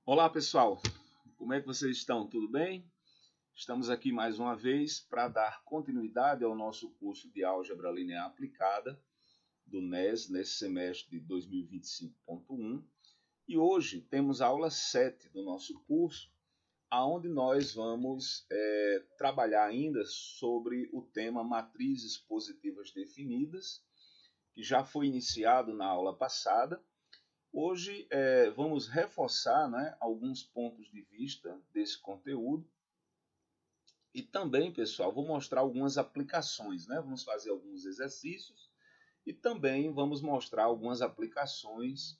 Olá pessoal, como é que vocês estão? Tudo bem? Estamos aqui mais uma vez para dar continuidade ao nosso curso de Álgebra Linear Aplicada do NES nesse semestre de 2025.1 e hoje temos a aula 7 do nosso curso, onde nós vamos trabalhar ainda sobre o tema matrizes positivas definidas, que já foi iniciado na aula passada. Hoje vamos reforçar, né, alguns pontos de vista desse conteúdo e também, pessoal, vou mostrar algumas aplicações, né? Vamos fazer alguns exercícios e também vamos mostrar algumas aplicações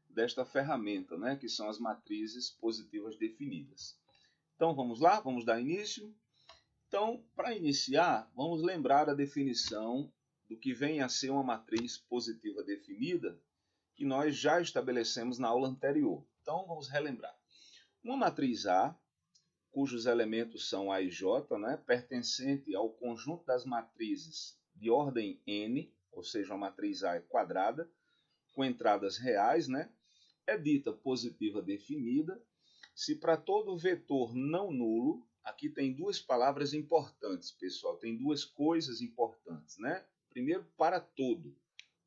desta ferramenta, né, que são as matrizes positivas definidas. Então vamos lá, vamos dar início. Então, para iniciar, vamos lembrar a definição do que vem a ser uma matriz positiva definida, que nós já estabelecemos na aula anterior. Então, vamos relembrar. Uma matriz A, cujos elementos são A e J, né, pertencente ao conjunto das matrizes de ordem N, ou seja, a matriz A é quadrada, com entradas reais, né, é dita positiva definida se para todo vetor não nulo, aqui tem duas palavras importantes, pessoal, tem duas coisas importantes, né? Primeiro, para todo,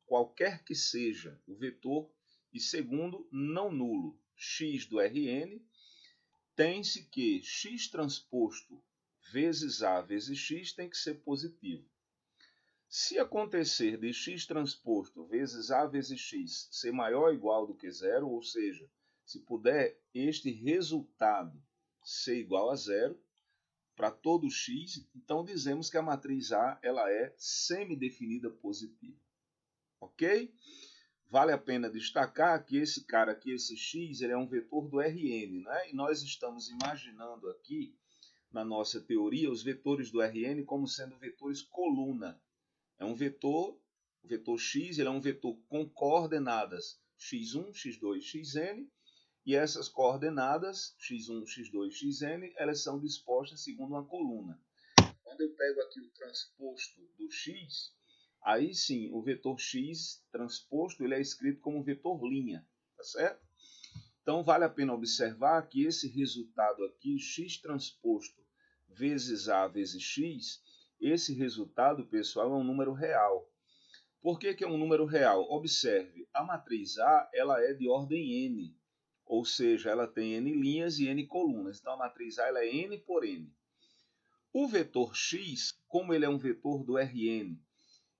qualquer que seja o vetor, e segundo, não nulo, x do Rn, tem-se que x transposto vezes A vezes x tem que ser positivo. Se acontecer de x transposto vezes A vezes x ser maior ou igual do que zero, ou seja, se puder este resultado ser igual a zero para todo x, então dizemos que a matriz A ela é semidefinida positiva. Ok? Vale a pena destacar que esse cara aqui, esse x, ele é um vetor do Rn, né? E nós estamos imaginando aqui, na nossa teoria, os vetores do Rn como sendo vetores coluna. É um vetor, o vetor x, ele é um vetor com coordenadas x1, x2, xn, e essas coordenadas, x1, x2, xn, elas são dispostas segundo uma coluna. Quando eu pego aqui o transposto do x, aí sim, o vetor x transposto ele é escrito como vetor linha, tá certo? Então vale a pena observar que esse resultado aqui, x transposto vezes a vezes x, esse resultado, pessoal, é um número real. Por que é um número real? Observe, a matriz A ela é de ordem n, ou seja, ela tem n linhas e n colunas. Então a matriz A ela é n por n. O vetor x, como ele é um vetor do Rn,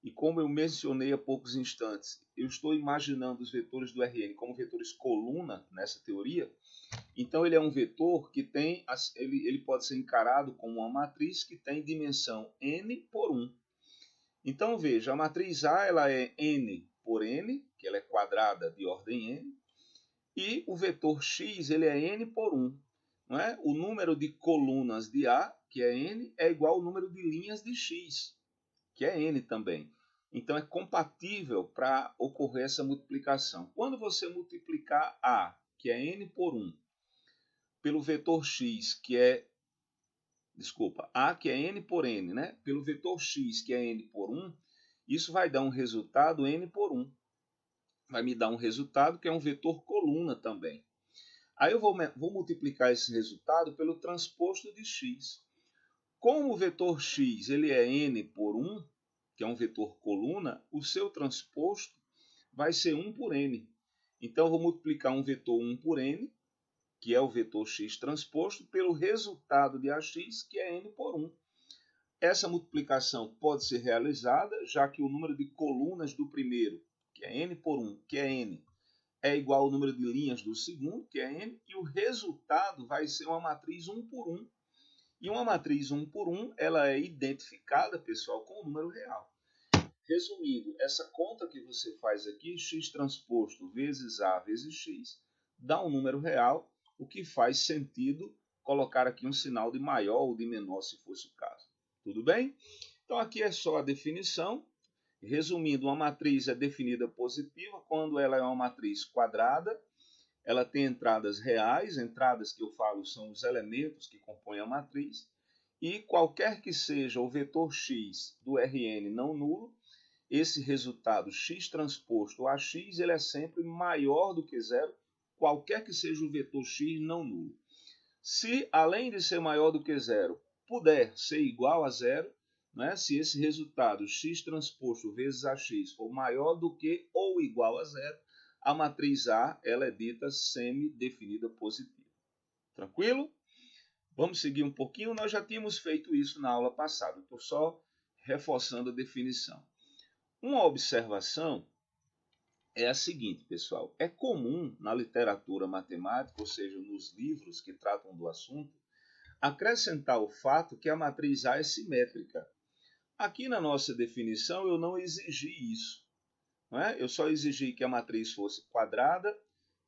e como eu mencionei há poucos instantes, eu estou imaginando os vetores do Rn como vetores coluna nessa teoria, então ele é um vetor que tem, ele pode ser encarado como uma matriz que tem dimensão n por 1. Então veja, a matriz A ela é n por n, que ela é quadrada de ordem n, e o vetor x ele é n por 1. Não é? O número de colunas de A, que é n, é igual ao número de linhas de x, que é n também. Então é compatível para ocorrer essa multiplicação. Quando você multiplicar A, que é n por 1, pelo vetor x, que é, A, que é n por n, né? Pelo vetor x, que é n por 1, isso vai dar um resultado n por 1. Vai me dar um resultado que é um vetor coluna também. Aí eu vou multiplicar esse resultado pelo transposto de x. Como o vetor x ele é n por 1, que é um vetor coluna, o seu transposto vai ser 1 por n. Então eu vou multiplicar um vetor 1 por n, que é o vetor x transposto, pelo resultado de AX, que é n por 1. Essa multiplicação pode ser realizada, já que o número de colunas do primeiro, que é n por 1, que é n, é igual ao número de linhas do segundo, que é n, e o resultado vai ser uma matriz 1 por 1. E uma matriz 1 por 1, ela é identificada, pessoal, com o número real. Resumindo, essa conta que você faz aqui, x transposto vezes A vezes x, dá um número real, o que faz sentido colocar aqui um sinal de maior ou de menor, se fosse o caso. Tudo bem? Então aqui é só a definição. Resumindo, uma matriz é definida positiva quando ela é uma matriz quadrada, ela tem entradas reais, entradas que eu falo são os elementos que compõem a matriz, e qualquer que seja o vetor x do Rn não nulo, esse resultado x transposto a x ele é sempre maior do que zero qualquer que seja o vetor x não nulo. Se, além de ser maior do que zero, puder ser igual a zero, né? Se esse resultado x transposto vezes ax for maior do que ou igual a zero, a matriz A ela é dita semi-definida positiva. Tranquilo? Vamos seguir um pouquinho. Nós já tínhamos feito isso na aula passada. Estou só reforçando a definição. Uma observação é a seguinte, pessoal. É comum na literatura matemática, ou seja, nos livros que tratam do assunto, acrescentar o fato que a matriz A é simétrica. Aqui na nossa definição eu não exigi isso. Não é? Eu só exigi que a matriz fosse quadrada,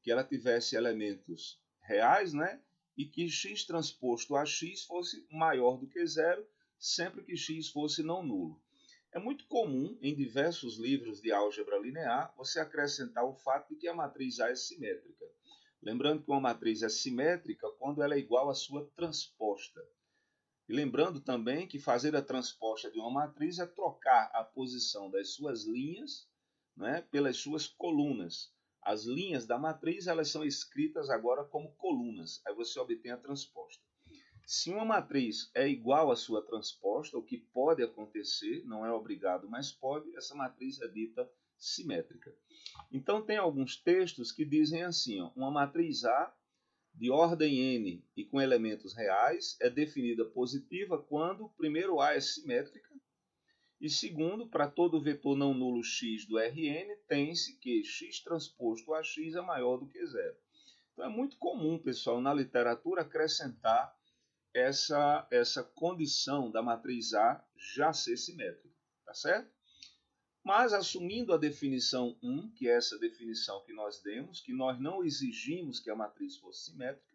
que ela tivesse elementos reais, né? E que x transposto a x fosse maior do que zero, sempre que x fosse não nulo. É muito comum, em diversos livros de álgebra linear, você acrescentar o fato de que a matriz A é simétrica. Lembrando que uma matriz é simétrica quando ela é igual à sua transposta. E lembrando também que fazer a transposta de uma matriz é trocar a posição das suas linhas, né, pelas suas colunas. As linhas da matriz elas são escritas agora como colunas. Aí você obtém a transposta. Se uma matriz é igual à sua transposta, o que pode acontecer, não é obrigado, mas pode, essa matriz é dita simétrica. Então tem alguns textos que dizem assim, ó, uma matriz A de ordem n e com elementos reais é definida positiva quando, primeiro, A é simétrica e, segundo, para todo vetor não nulo x do Rn, tem-se que x transposto a x é maior do que zero. Então é muito comum, pessoal, na literatura acrescentar essa condição da matriz A já ser simétrica, tá certo? Mas assumindo a definição 1, que é essa definição que nós demos, que nós não exigimos que a matriz fosse simétrica,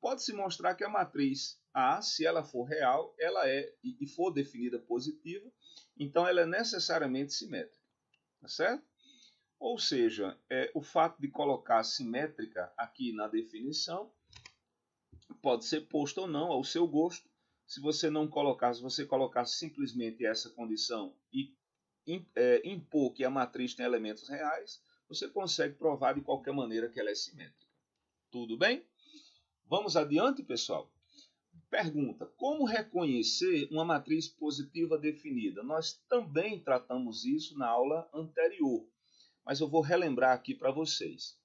pode-se mostrar que a matriz A, se ela for real, ela é e for definida positiva, então ela é necessariamente simétrica, tá certo? Ou seja, o fato de colocar simétrica aqui na definição pode ser posto ou não ao seu gosto. Se você não colocar, se você colocar simplesmente essa condição e impor que a matriz tem elementos reais, você consegue provar de qualquer maneira que ela é simétrica. Tudo bem? Vamos adiante, pessoal? Pergunta: como reconhecer uma matriz positiva definida? Nós também tratamos isso na aula anterior, mas eu vou relembrar aqui para vocês.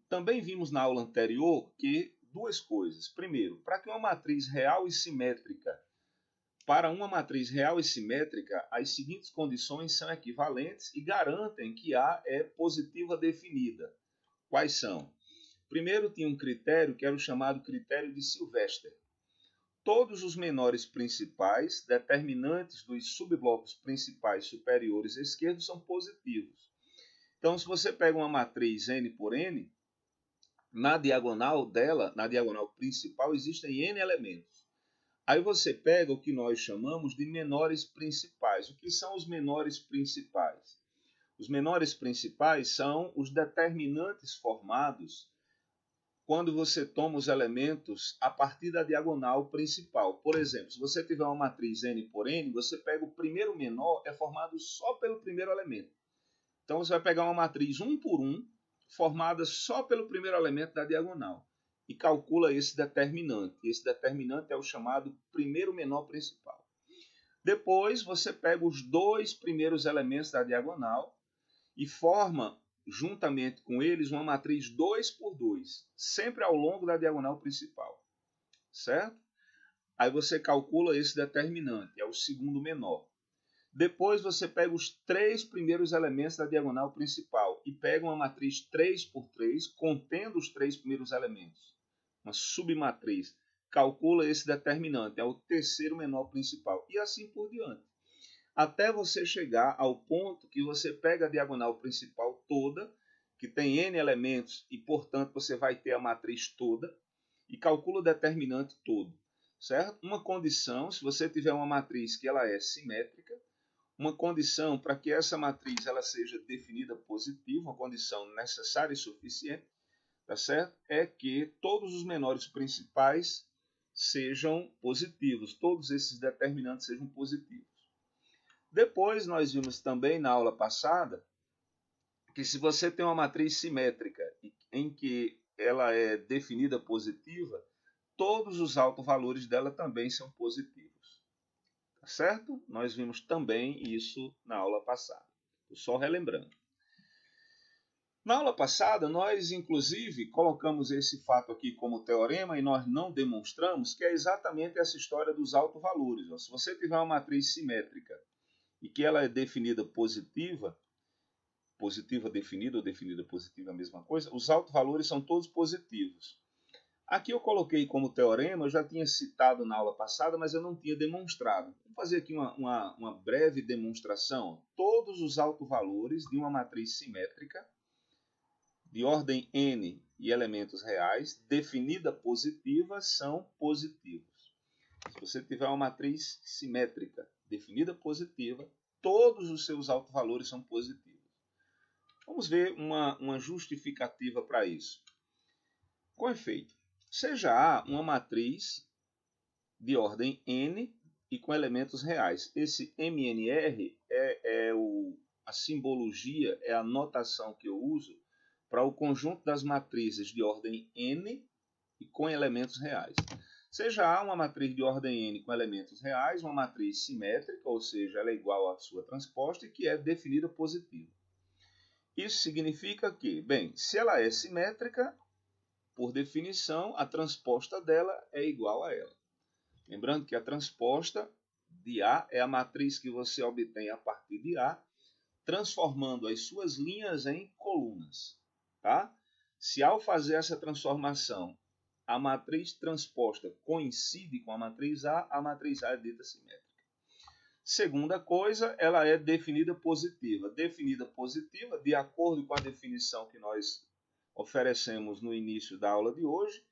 Também vimos na aula anterior que duas coisas. Primeiro, para que uma matriz real e simétrica, para uma matriz real e simétrica, as seguintes condições são equivalentes e garantem que A é positiva definida. Quais são? Primeiro, tinha um critério que era o chamado critério de Sylvester. Todos os menores principais, determinantes dos subblocos principais superiores esquerdos, são positivos. Então, se você pega uma matriz n por n, na diagonal dela, na diagonal principal, existem n elementos. Aí você pega o que nós chamamos de menores principais. O que são os menores principais? Os menores principais são os determinantes formados quando você toma os elementos a partir da diagonal principal. Por exemplo, se você tiver uma matriz n por n, você pega o primeiro menor, é formado só pelo primeiro elemento. Então você vai pegar uma matriz 1 por 1, formada só pelo primeiro elemento da diagonal, e calcula esse determinante. Esse determinante é o chamado primeiro menor principal. Depois você pega os dois primeiros elementos da diagonal e forma juntamente com eles uma matriz 2 por 2, sempre ao longo da diagonal principal, certo? Aí você calcula esse determinante, é o segundo menor. Depois você pega os três primeiros elementos da diagonal principal e pega uma matriz 3 por 3, contendo os três primeiros elementos, uma submatriz. Calcula esse determinante, é o terceiro menor principal, e assim por diante. Até você chegar ao ponto que você pega a diagonal principal toda, que tem n elementos, e portanto você vai ter a matriz toda, e calcula o determinante todo, certo? Uma condição, se você tiver uma matriz que ela é simétrica, uma condição para que essa matriz ela seja definida positiva, uma condição necessária e suficiente, tá certo? É que todos os menores principais sejam positivos, todos esses determinantes sejam positivos. Depois nós vimos também na aula passada que se você tem uma matriz simétrica em que ela é definida positiva, todos os autovalores dela também são positivos. Tá certo? Nós vimos também isso na aula passada. Estou só relembrando. Na aula passada, nós inclusive colocamos esse fato aqui como teorema e nós não demonstramos, que é exatamente essa história dos autovalores. Se você tiver uma matriz simétrica e que ela é definida positiva, positiva definida ou definida positiva é a mesma coisa, os autovalores são todos positivos. Aqui eu coloquei como teorema, eu já tinha citado na aula passada, mas eu não tinha demonstrado. Vou fazer aqui uma breve demonstração. Todos os autovalores de uma matriz simétrica de ordem n e elementos reais, definida positiva, são positivos. Se você tiver uma matriz simétrica definida positiva, todos os seus autovalores são positivos. Vamos ver uma justificativa para isso. Com efeito, seja A uma matriz de ordem n e com elementos reais. Esse MNR a simbologia, é a notação que eu uso para o conjunto das matrizes de ordem n e com elementos reais. Seja A uma matriz de ordem n com elementos reais, uma matriz simétrica, ou seja, ela é igual à sua transposta e que é definida positiva. Isso significa que, bem, se ela é simétrica, por definição, a transposta dela é igual a ela. Lembrando que a transposta de A é a matriz que você obtém a partir de A, transformando as suas linhas em colunas. Tá? Se ao fazer essa transformação, a matriz transposta coincide com a matriz A é dita simétrica. Segunda coisa, ela é definida positiva. Definida positiva, de acordo com a definição que nós oferecemos no início da aula de hoje,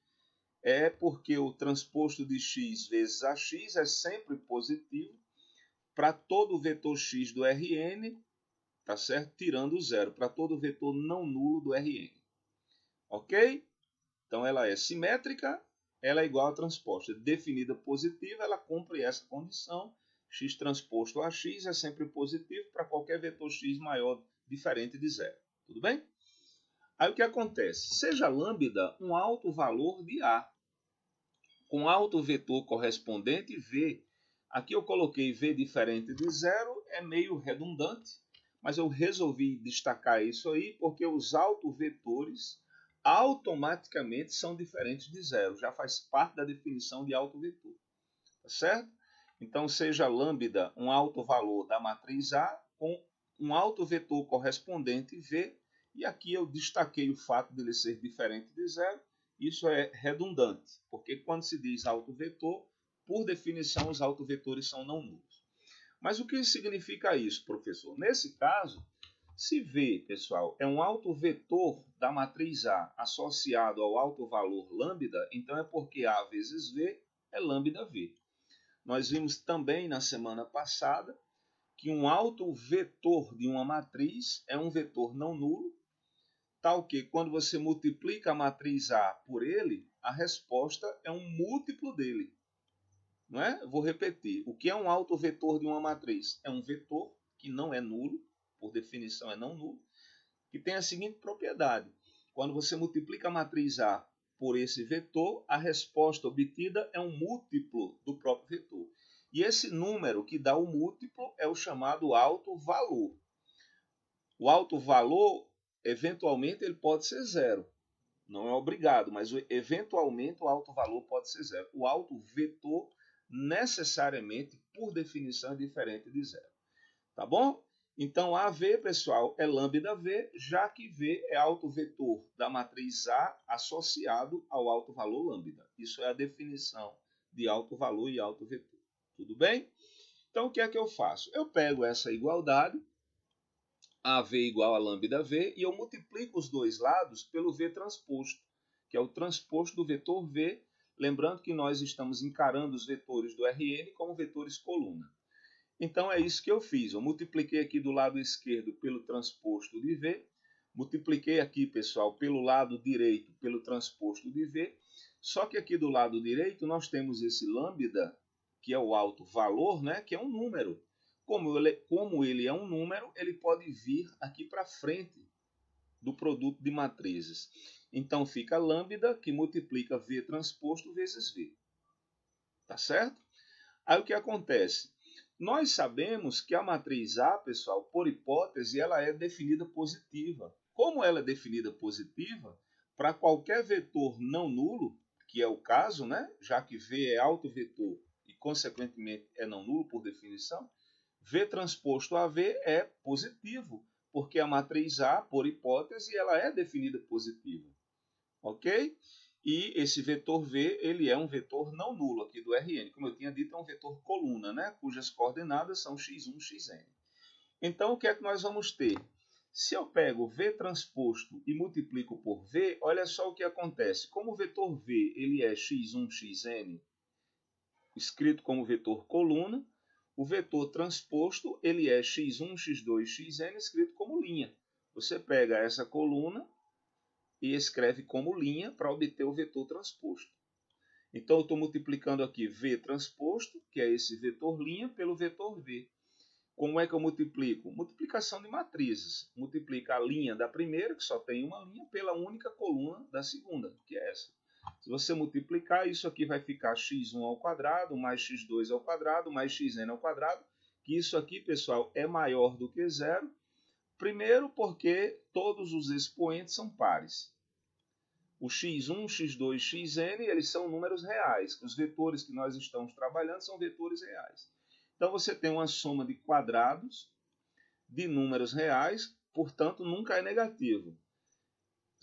é porque o transposto de x vezes ax é sempre positivo para todo vetor x do Rn, tá certo? Tirando o zero, para todo vetor não nulo do Rn. Ok? Então ela é simétrica, ela é igual à transposta. Definida positiva, ela cumpre essa condição. X transposto a x é sempre positivo para qualquer vetor x maior, diferente de zero. Tudo bem? Aí o que acontece? Seja lambda um alto valor de A, com alto vetor correspondente V. Aqui eu coloquei V diferente de zero, é meio redundante, mas eu resolvi destacar isso aí porque os autovetores automaticamente são diferentes de zero. Já faz parte da definição de autovetor. Tá certo? Então, seja lambda um alto valor da matriz A com um alto vetor correspondente V. E aqui eu destaquei o fato de ele ser diferente de zero. Isso é redundante, porque quando se diz autovetor, por definição, os autovetores são não nulos. Mas o que significa isso, professor? Nesse caso, se V, pessoal, é um autovetor da matriz A associado ao alto valor lambda, então é porque A vezes V é lambda V. Nós vimos também na semana passada que um autovetor de uma matriz é um vetor não nulo, tal que quando você multiplica a matriz A por ele, a resposta é um múltiplo dele. Não é? Vou repetir. O que é um autovetor de uma matriz? É um vetor que não é nulo, por definição é não nulo, que tem a seguinte propriedade. Quando você multiplica a matriz A por esse vetor, a resposta obtida é um múltiplo do próprio vetor. E esse número que dá o múltiplo é o chamado alto valor. O alto valor, eventualmente, ele pode ser zero. Não é obrigado, mas eventualmente o alto valor pode ser zero. O alto vetor, necessariamente, por definição, é diferente de zero. Tá bom? Então, AV, pessoal, é lambda V, já que V é autovetor da matriz A associado ao alto valor lambda. Isso é a definição de alto valor e alto vetor. Tudo bem? Então, o que é que eu faço? Eu pego essa igualdade, AV igual a lambda V, e eu multiplico os dois lados pelo V transposto, que é o transposto do vetor V, lembrando que nós estamos encarando os vetores do Rn como vetores coluna. Então é isso que eu fiz. Eu multipliquei aqui do lado esquerdo pelo transposto de V. Multipliquei aqui, pessoal, pelo lado direito pelo transposto de V. Só que aqui do lado direito nós temos esse lambda, que é o alto valor, né, que é um número. Como ele é um número, ele pode vir aqui para frente do produto de matrizes. Então fica lambda, que multiplica V transposto vezes V. Tá certo? Aí o que acontece? Nós sabemos que a matriz A, pessoal, por hipótese, ela é definida positiva. Como ela é definida positiva, para qualquer vetor não nulo, que é o caso, né? Já que V é autovetor e, consequentemente, é não nulo por definição, V transposto a V é positivo, porque a matriz A, por hipótese, ela é definida positiva. Ok? E esse vetor V, ele é um vetor não nulo aqui do Rn. Como eu tinha dito, é um vetor coluna, né? Cujas coordenadas são x1, xn. Então, o que é que nós vamos ter? Se eu pego V transposto e multiplico por V, olha só o que acontece. Como o vetor V ele é x1, xn, escrito como vetor coluna, o vetor transposto ele é x1, x2, xn, escrito como linha. Você pega essa coluna e escreve como linha para obter o vetor transposto. Então, eu estou multiplicando aqui V transposto, que é esse vetor linha, pelo vetor V. Como é que eu multiplico? Multiplicação de matrizes. Multiplica a linha da primeira, que só tem uma linha, pela única coluna da segunda, que é essa. Se você multiplicar, isso aqui vai ficar x1 ao quadrado, mais x2 ao quadrado, mais xn ao quadrado, que isso aqui, pessoal, é maior do que zero. Primeiro, porque todos os expoentes são pares. O x1, x2, xn, eles são números reais. Os vetores que nós estamos trabalhando são vetores reais. Então, você tem uma soma de quadrados de números reais, portanto, nunca é negativo.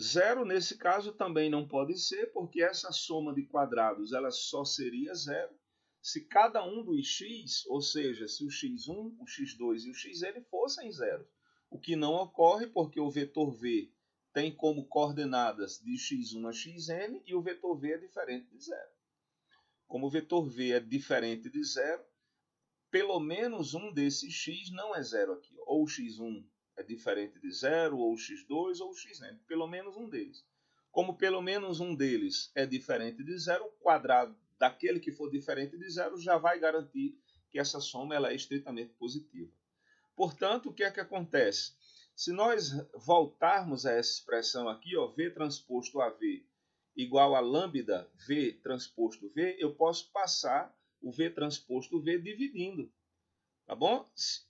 Zero, nesse caso, também não pode ser, porque essa soma de quadrados ela só seria zero se cada um dos x, ou seja, se o x1, o x2 e o xn fossem zero. O que não ocorre porque o vetor v tem como coordenadas de x1 a xn e o vetor v é diferente de zero. Como o vetor v é diferente de zero, pelo menos um desses x não é zero aqui. Ou o x1 é diferente de zero, ou o x2, ou o xn. Pelo menos um deles. Como pelo menos um deles é diferente de zero, o quadrado daquele que for diferente de zero já vai garantir que essa soma ela é estritamente positiva. Portanto, o que é que acontece? Se nós voltarmos a essa expressão aqui, ó, V transposto a V igual a lambda V transposto V, eu posso passar o V transposto V dividindo. Tá bom?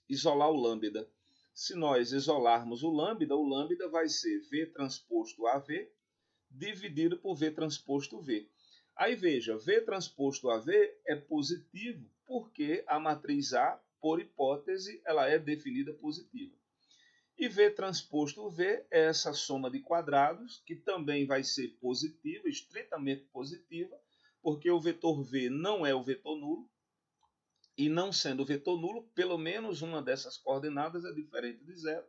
Isolar o lambda. Se nós isolarmos o lambda vai ser V transposto a V dividido por V transposto V. Aí veja, V transposto a V é positivo porque a matriz A, por hipótese, ela é definida positiva. E V transposto V é essa soma de quadrados, que também vai ser positiva, estritamente positiva, porque o vetor V não é o vetor nulo, e não sendo o vetor nulo, pelo menos uma dessas coordenadas é diferente de zero.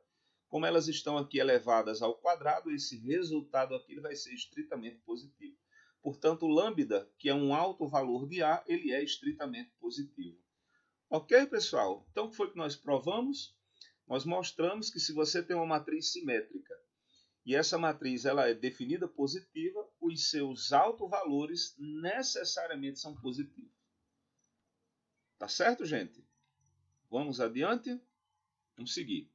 Como elas estão aqui elevadas ao quadrado, esse resultado aqui vai ser estritamente positivo. Portanto, o lambda, que é um alto valor de A, ele é estritamente positivo. Ok, pessoal? Então, o que foi que nós provamos? Nós mostramos que se você tem uma matriz simétrica e essa matriz ela é definida positiva, os seus autovalores necessariamente são positivos. Tá certo, gente? Vamos adiante? Vamos seguir.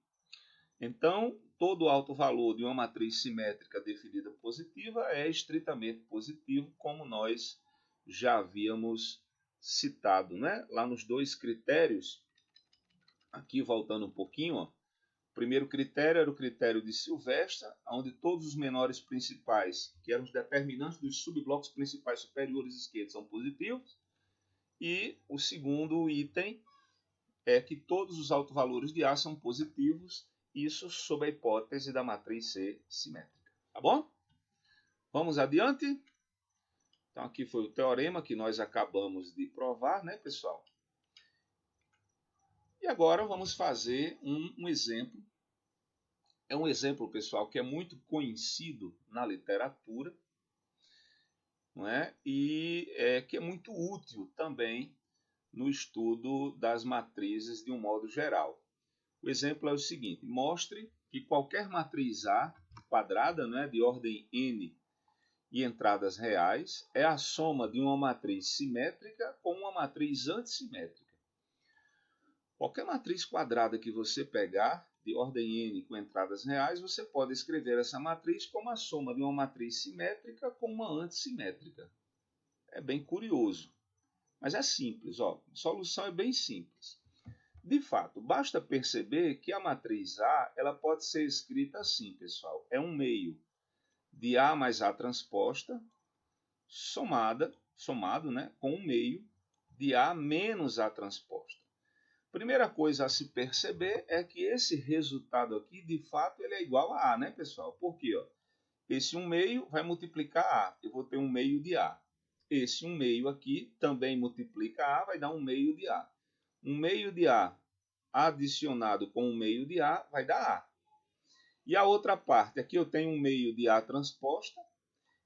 Então, todo alto valor de uma matriz simétrica definida positiva é estritamente positivo, como nós já havíamos citado, né? Lá nos dois critérios, aqui voltando um pouquinho, ó, o primeiro critério era o critério de Sylvester, onde todos os menores principais, que eram os determinantes dos subblocos principais superiores esquerdos, são positivos. E o segundo item é que todos os autovalores de A são positivos, isso sob a hipótese da matriz ser simétrica. Tá bom? Vamos adiante? Então aqui foi o teorema que nós acabamos de provar, né, pessoal? E agora vamos fazer um exemplo. É um exemplo, pessoal, que é muito conhecido na literatura, não é? E que é muito útil também no estudo das matrizes de um modo geral. O exemplo é o seguinte: mostre que qualquer matriz A quadrada, né, de ordem n e entradas reais é a soma de uma matriz simétrica com uma matriz antissimétrica. Qualquer matriz quadrada que você pegar, de ordem n com entradas reais, você pode escrever essa matriz como a soma de uma matriz simétrica com uma antissimétrica. É bem curioso, mas é simples. Ó. A solução é bem simples. De fato, basta perceber que a matriz A ela pode ser escrita assim, pessoal. É um meio de A mais A transposta somado, né, com um meio de A menos A transposta. Primeira coisa a se perceber é que esse resultado aqui, de fato, ele é igual a A, né, pessoal? Por quê? Ó? Esse 1 meio vai multiplicar A, eu vou ter 1 meio de A. Esse 1 meio aqui também multiplica A, vai dar 1 meio de A. 1 meio de A adicionado com 1 meio de A vai dar A. E a outra parte, aqui eu tenho 1 meio de A transposta.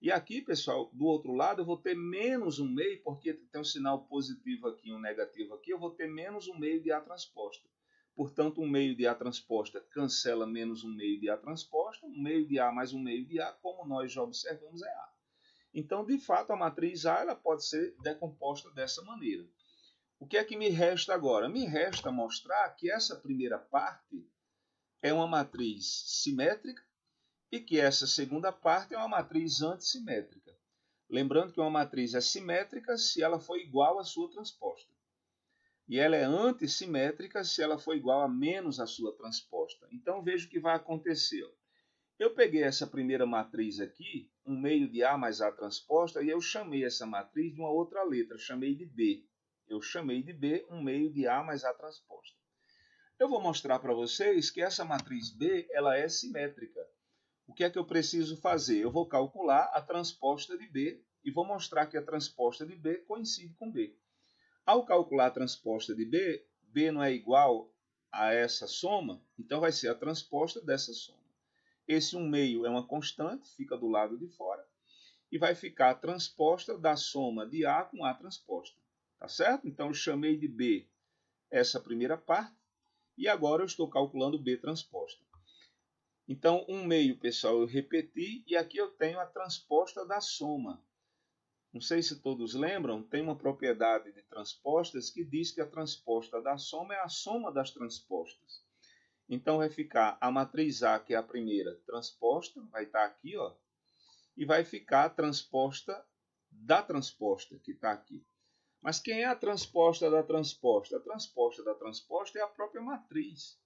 E aqui, pessoal, do outro lado eu vou ter menos 1 meio, porque tem um sinal positivo aqui e um negativo aqui, eu vou ter menos 1 meio de A transposta. Portanto, 1 meio de A transposta cancela menos 1 meio de A transposta, 1 meio de A mais 1 meio de A, como nós já observamos, é A. Então, de fato, a matriz A ela pode ser decomposta dessa maneira. O que é que me resta agora? Me resta mostrar que essa primeira parte é uma matriz simétrica, e que essa segunda parte é uma matriz antissimétrica. Lembrando que uma matriz é simétrica se ela for igual à sua transposta. E ela é antissimétrica se ela for igual a menos a sua transposta. Então veja o que vai acontecer. Eu peguei essa primeira matriz aqui, 1 meio de A mais A transposta, e eu chamei essa matriz de uma outra letra, chamei de B. Eu chamei de B 1 meio de A mais A transposta. Eu vou mostrar para vocês que essa matriz B ela é simétrica. O que é que eu preciso fazer? Eu vou calcular a transposta de B e vou mostrar que a transposta de B coincide com B. Ao calcular a transposta de B, B não é igual a essa soma, então vai ser a transposta dessa soma. Esse 1 meio é uma constante, fica do lado de fora, e vai ficar a transposta da soma de A com A transposta. Tá certo? Então eu chamei de B essa primeira parte, e agora eu estou calculando B transposta. Então, 1 meio, pessoal, eu repeti, e aqui eu tenho a transposta da soma. Não sei se todos lembram, tem uma propriedade de transpostas que diz que a transposta da soma é a soma das transpostas. Então, vai ficar a matriz A, que é a primeira, transposta, vai estar aqui, ó, e vai ficar a transposta da transposta, que está aqui. Mas quem é a transposta da transposta? A transposta da transposta é a própria matriz.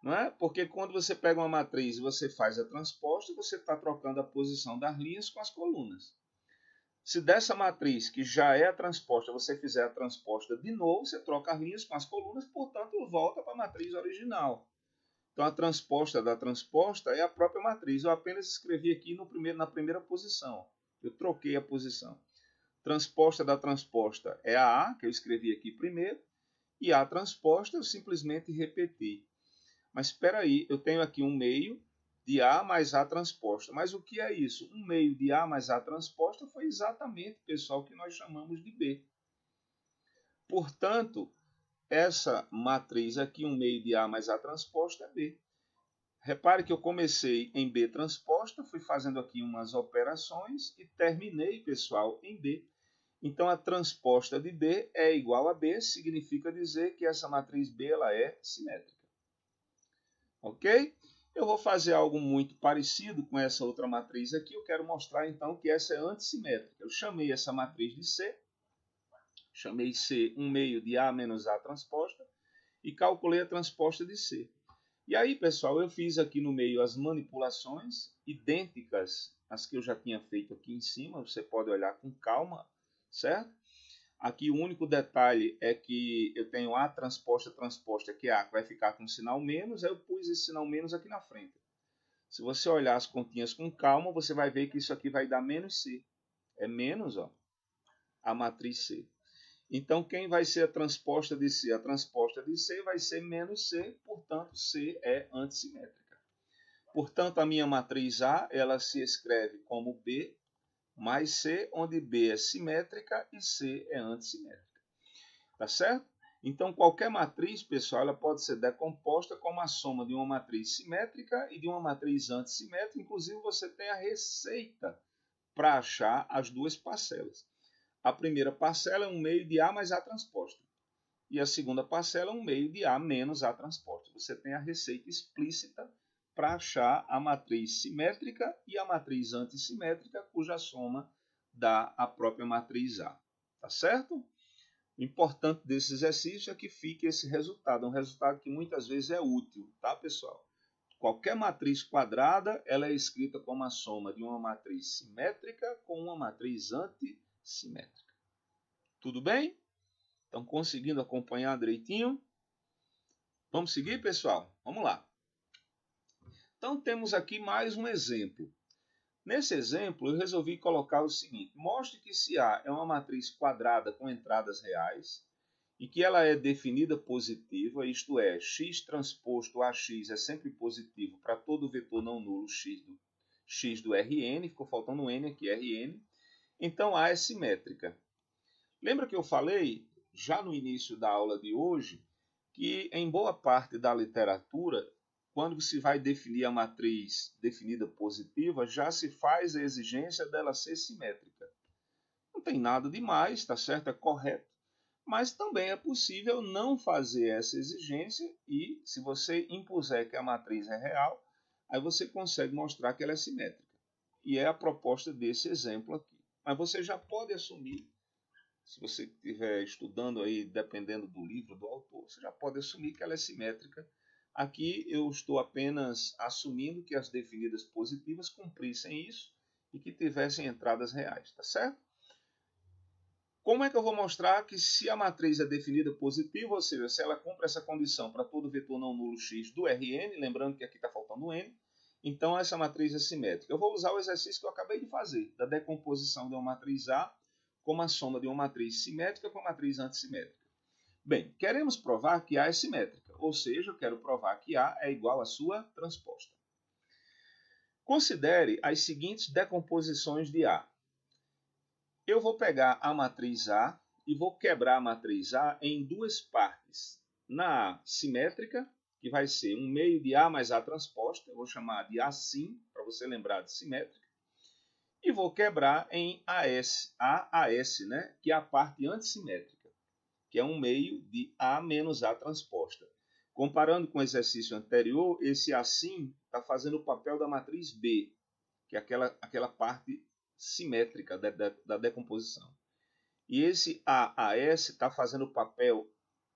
Não é? Porque quando você pega uma matriz e você faz a transposta, você está trocando a posição das linhas com as colunas. Se dessa matriz, que já é a transposta, você fizer a transposta de novo, você troca as linhas com as colunas, portanto, volta para a matriz original. Então, a transposta da transposta é a própria matriz. Eu apenas escrevi aqui na primeira posição. Eu troquei a posição. Transposta da transposta é a A, que eu escrevi aqui primeiro, e a transposta eu simplesmente repeti. Mas espera aí, eu tenho aqui 1 meio de A mais A transposta. Mas o que é isso? 1 meio de A mais A transposta foi exatamente, pessoal, o que nós chamamos de B. Portanto, essa matriz aqui, 1 meio de A mais A transposta, é B. Repare que eu comecei em B transposta, fui fazendo aqui umas operações e terminei, pessoal, em B. Então, a transposta de B é igual a B, significa dizer que essa matriz B ela é simétrica. Ok? Eu vou fazer algo muito parecido com essa outra matriz aqui. Eu quero mostrar então que essa é antissimétrica. Eu chamei essa matriz de C, chamei C 1 meio de A menos A transposta e calculei a transposta de C. E aí, pessoal, eu fiz aqui no meio as manipulações idênticas às que eu já tinha feito aqui em cima. Você pode olhar com calma, certo? Aqui o único detalhe é que eu tenho A transposta, que é A, que vai ficar com sinal menos, aí eu pus esse sinal menos aqui na frente. Se você olhar as continhas com calma, você vai ver que isso aqui vai dar menos C. É menos, ó, a matriz C. Então, quem vai ser a transposta de C? A transposta de C vai ser menos C, portanto, C é antissimétrica. Portanto, a minha matriz A, ela se escreve como B mais C, onde B é simétrica e C é antissimétrica. Tá certo? Então, qualquer matriz, pessoal, ela pode ser decomposta como a soma de uma matriz simétrica e de uma matriz antissimétrica. Inclusive, você tem a receita para achar as duas parcelas. A primeira parcela é 1 meio de A mais A transposta. E a segunda parcela é 1 meio de A menos A transposta. transposta. Você tem a receita explícita para achar a matriz simétrica e a matriz antissimétrica, cuja soma dá a própria matriz A. Tá certo? O importante desse exercício é que fique esse resultado, um resultado que muitas vezes é útil, tá, pessoal? Qualquer matriz quadrada, ela é escrita como a soma de uma matriz simétrica com uma matriz antissimétrica. Tudo bem? Estão conseguindo acompanhar direitinho? Vamos seguir, pessoal? Vamos lá. Então, temos aqui mais um exemplo. Nesse exemplo, eu resolvi colocar o seguinte. Mostre que se A é uma matriz quadrada com entradas reais e que ela é definida positiva, isto é, x transposto ax é sempre positivo para todo vetor não nulo x do Rn, ficou faltando um n aqui, Rn, então A é simétrica. Lembra que eu falei, já no início da aula de hoje, que em boa parte da literatura, quando se vai definir a matriz definida positiva, já se faz a exigência dela ser simétrica. Não tem nada demais, tá certo? É correto. Mas também é possível não fazer essa exigência e, se você impuser que a matriz é real, aí você consegue mostrar que ela é simétrica. E é a proposta desse exemplo aqui. Mas você já pode assumir, se você estiver estudando aí, dependendo do livro, do autor, você já pode assumir que ela é simétrica. Aqui eu estou apenas assumindo que as definidas positivas cumprissem isso e que tivessem entradas reais, tá certo? Como é que eu vou mostrar que se a matriz é definida positiva, ou seja, se ela cumpre essa condição para todo vetor não nulo x do Rn, lembrando que aqui está faltando um n, então essa matriz é simétrica. Eu vou usar o exercício que eu acabei de fazer, da decomposição de uma matriz A como a soma de uma matriz simétrica com a matriz antissimétrica. Bem, queremos provar que A é simétrica, ou seja, eu quero provar que A é igual à sua transposta. Considere as seguintes decomposições de A. Eu vou pegar a matriz A e vou quebrar a matriz A em duas partes. Na A simétrica, que vai ser um meio de A mais A transposta, eu vou chamar de Assim, para você lembrar de simétrica. E vou quebrar em AS, né, que é a parte antissimétrica, que é um meio de A menos A transposta. Comparando com o exercício anterior, esse Assim está fazendo o papel da matriz B, que é aquela parte simétrica da decomposição. E esse AAS está fazendo o papel,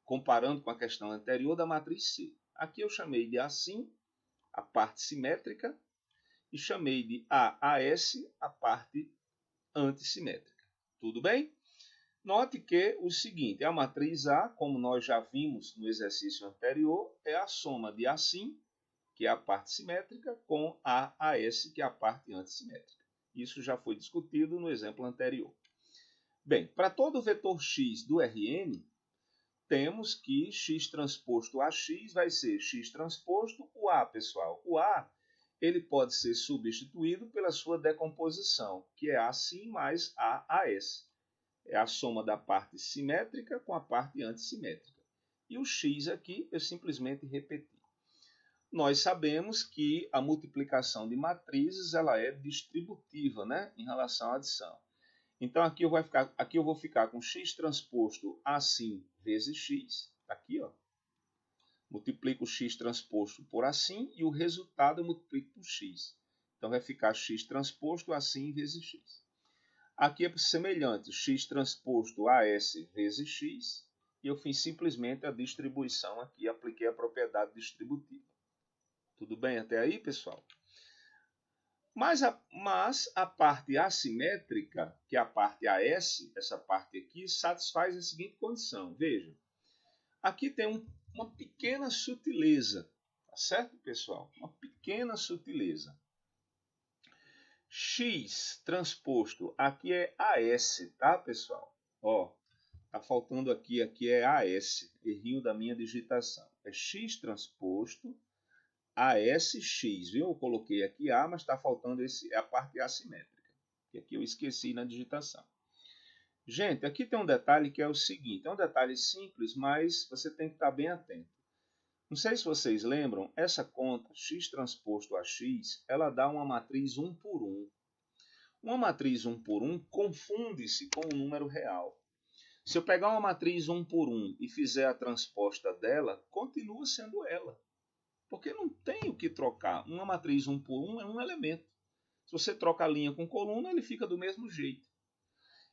comparando com a questão anterior, da matriz C. Aqui eu chamei de Assim, a parte simétrica, e chamei de AAS, a parte antissimétrica. Tudo bem? Note que o seguinte, a matriz A, como nós já vimos no exercício anterior, é a soma de Assim, que é a parte simétrica, com AAS, que é a parte antissimétrica. Isso já foi discutido no exemplo anterior. Bem, para todo vetor x do Rn, temos que x transposto ax vai ser x transposto o A, pessoal. O A ele pode ser substituído pela sua decomposição, que é Assim mais AAS. É a soma da parte simétrica com a parte antissimétrica. E o x aqui eu simplesmente repeti. Nós sabemos que a multiplicação de matrizes ela é distributiva, né, em relação à adição. Então aqui eu vou ficar com x transposto assim vezes x. Tá aqui, ó. Multiplico o x transposto por assim e o resultado eu multiplico por x. Então vai ficar x transposto assim vezes x. Aqui é semelhante, x transposto AS vezes x. E eu fiz simplesmente a distribuição aqui, apliquei a propriedade distributiva. Tudo bem até aí, pessoal? Mas a parte assimétrica, que é a parte AS, essa parte aqui, satisfaz a seguinte condição. Veja, aqui tem uma pequena sutileza, tá certo, pessoal? Uma pequena sutileza. X transposto, aqui é AS, tá, pessoal? Ó, tá faltando aqui é AS, errinho da minha digitação. É X transposto ASX, viu? Eu coloquei aqui A, mas está faltando a parte assimétrica, que aqui eu esqueci na digitação. Gente, aqui tem um detalhe que é o seguinte, é um detalhe simples, mas você tem que estar bem atento. Não sei se vocês lembram, essa conta x transposto a x, ela dá uma matriz 1 por 1. Uma matriz 1 por 1 confunde-se com um número real. Se eu pegar uma matriz 1 por 1 e fizer a transposta dela, continua sendo ela. Porque não tem o que trocar. Uma matriz 1 por 1 é um elemento. Se você troca a linha com coluna, ele fica do mesmo jeito.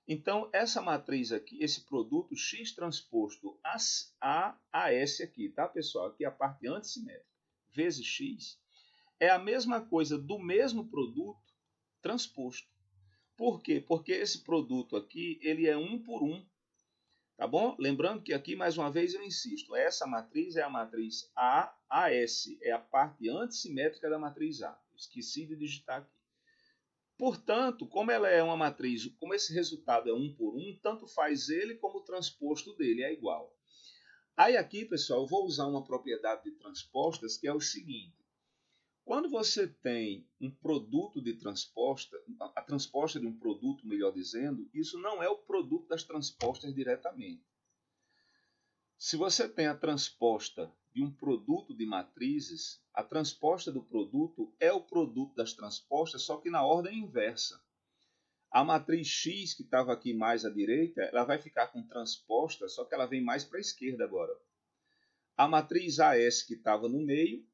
Então, essa matriz aqui, esse produto X transposto a AS aqui, tá, pessoal? Aqui é a parte antissimétrica, vezes X, é a mesma coisa do mesmo produto transposto. Por quê? Porque esse produto aqui, ele é 1 por 1, tá bom? Lembrando que aqui, mais uma vez, eu insisto, essa matriz é a matriz AS, é a parte antissimétrica da matriz A. Esqueci de digitar aqui. Portanto, como ela é uma matriz, como esse resultado é 1 por 1, tanto faz ele como o transposto dele é igual. Aí aqui, pessoal, eu vou usar uma propriedade de transpostas que é o seguinte. Quando você tem um produto de transposta, a transposta de um produto, melhor dizendo, isso não é o produto das transpostas diretamente. Se você tem a transposta de um produto de matrizes, a transposta do produto é o produto das transpostas, só que na ordem inversa. A matriz X, que estava aqui mais à direita, ela vai ficar com transposta, só que ela vem mais para a esquerda agora. A matriz AS, que estava no meio,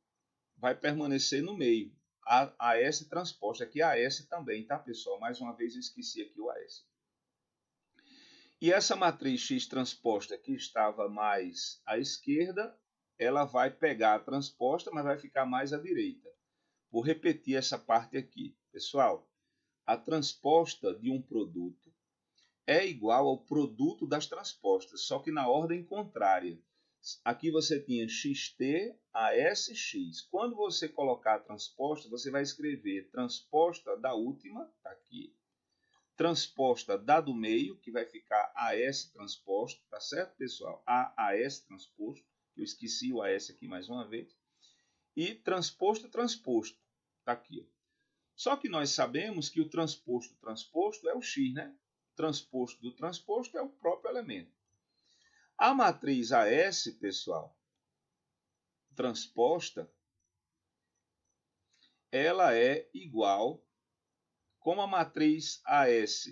vai permanecer no meio. A AS transposta, aqui a AS também, tá, pessoal? Mais uma vez eu esqueci aqui o AS. E essa matriz X transposta que estava mais à esquerda, ela vai pegar a transposta, mas vai ficar mais à direita. Vou repetir essa parte aqui. Pessoal, a transposta de um produto é igual ao produto das transpostas, só que na ordem contrária. Aqui você tinha xt a sx. Quando você colocar a transposta, você vai escrever transposta da última, tá aqui, transposta da do meio, que vai ficar AS transposto, tá certo, pessoal? AS transposto, eu esqueci o AS aqui mais uma vez. E transposto, tá aqui. Ó. Só que nós sabemos que o transposto é o X, né? Transposto do transposto é o próprio elemento. A matriz AS, pessoal, transposta, ela é igual, como a matriz AS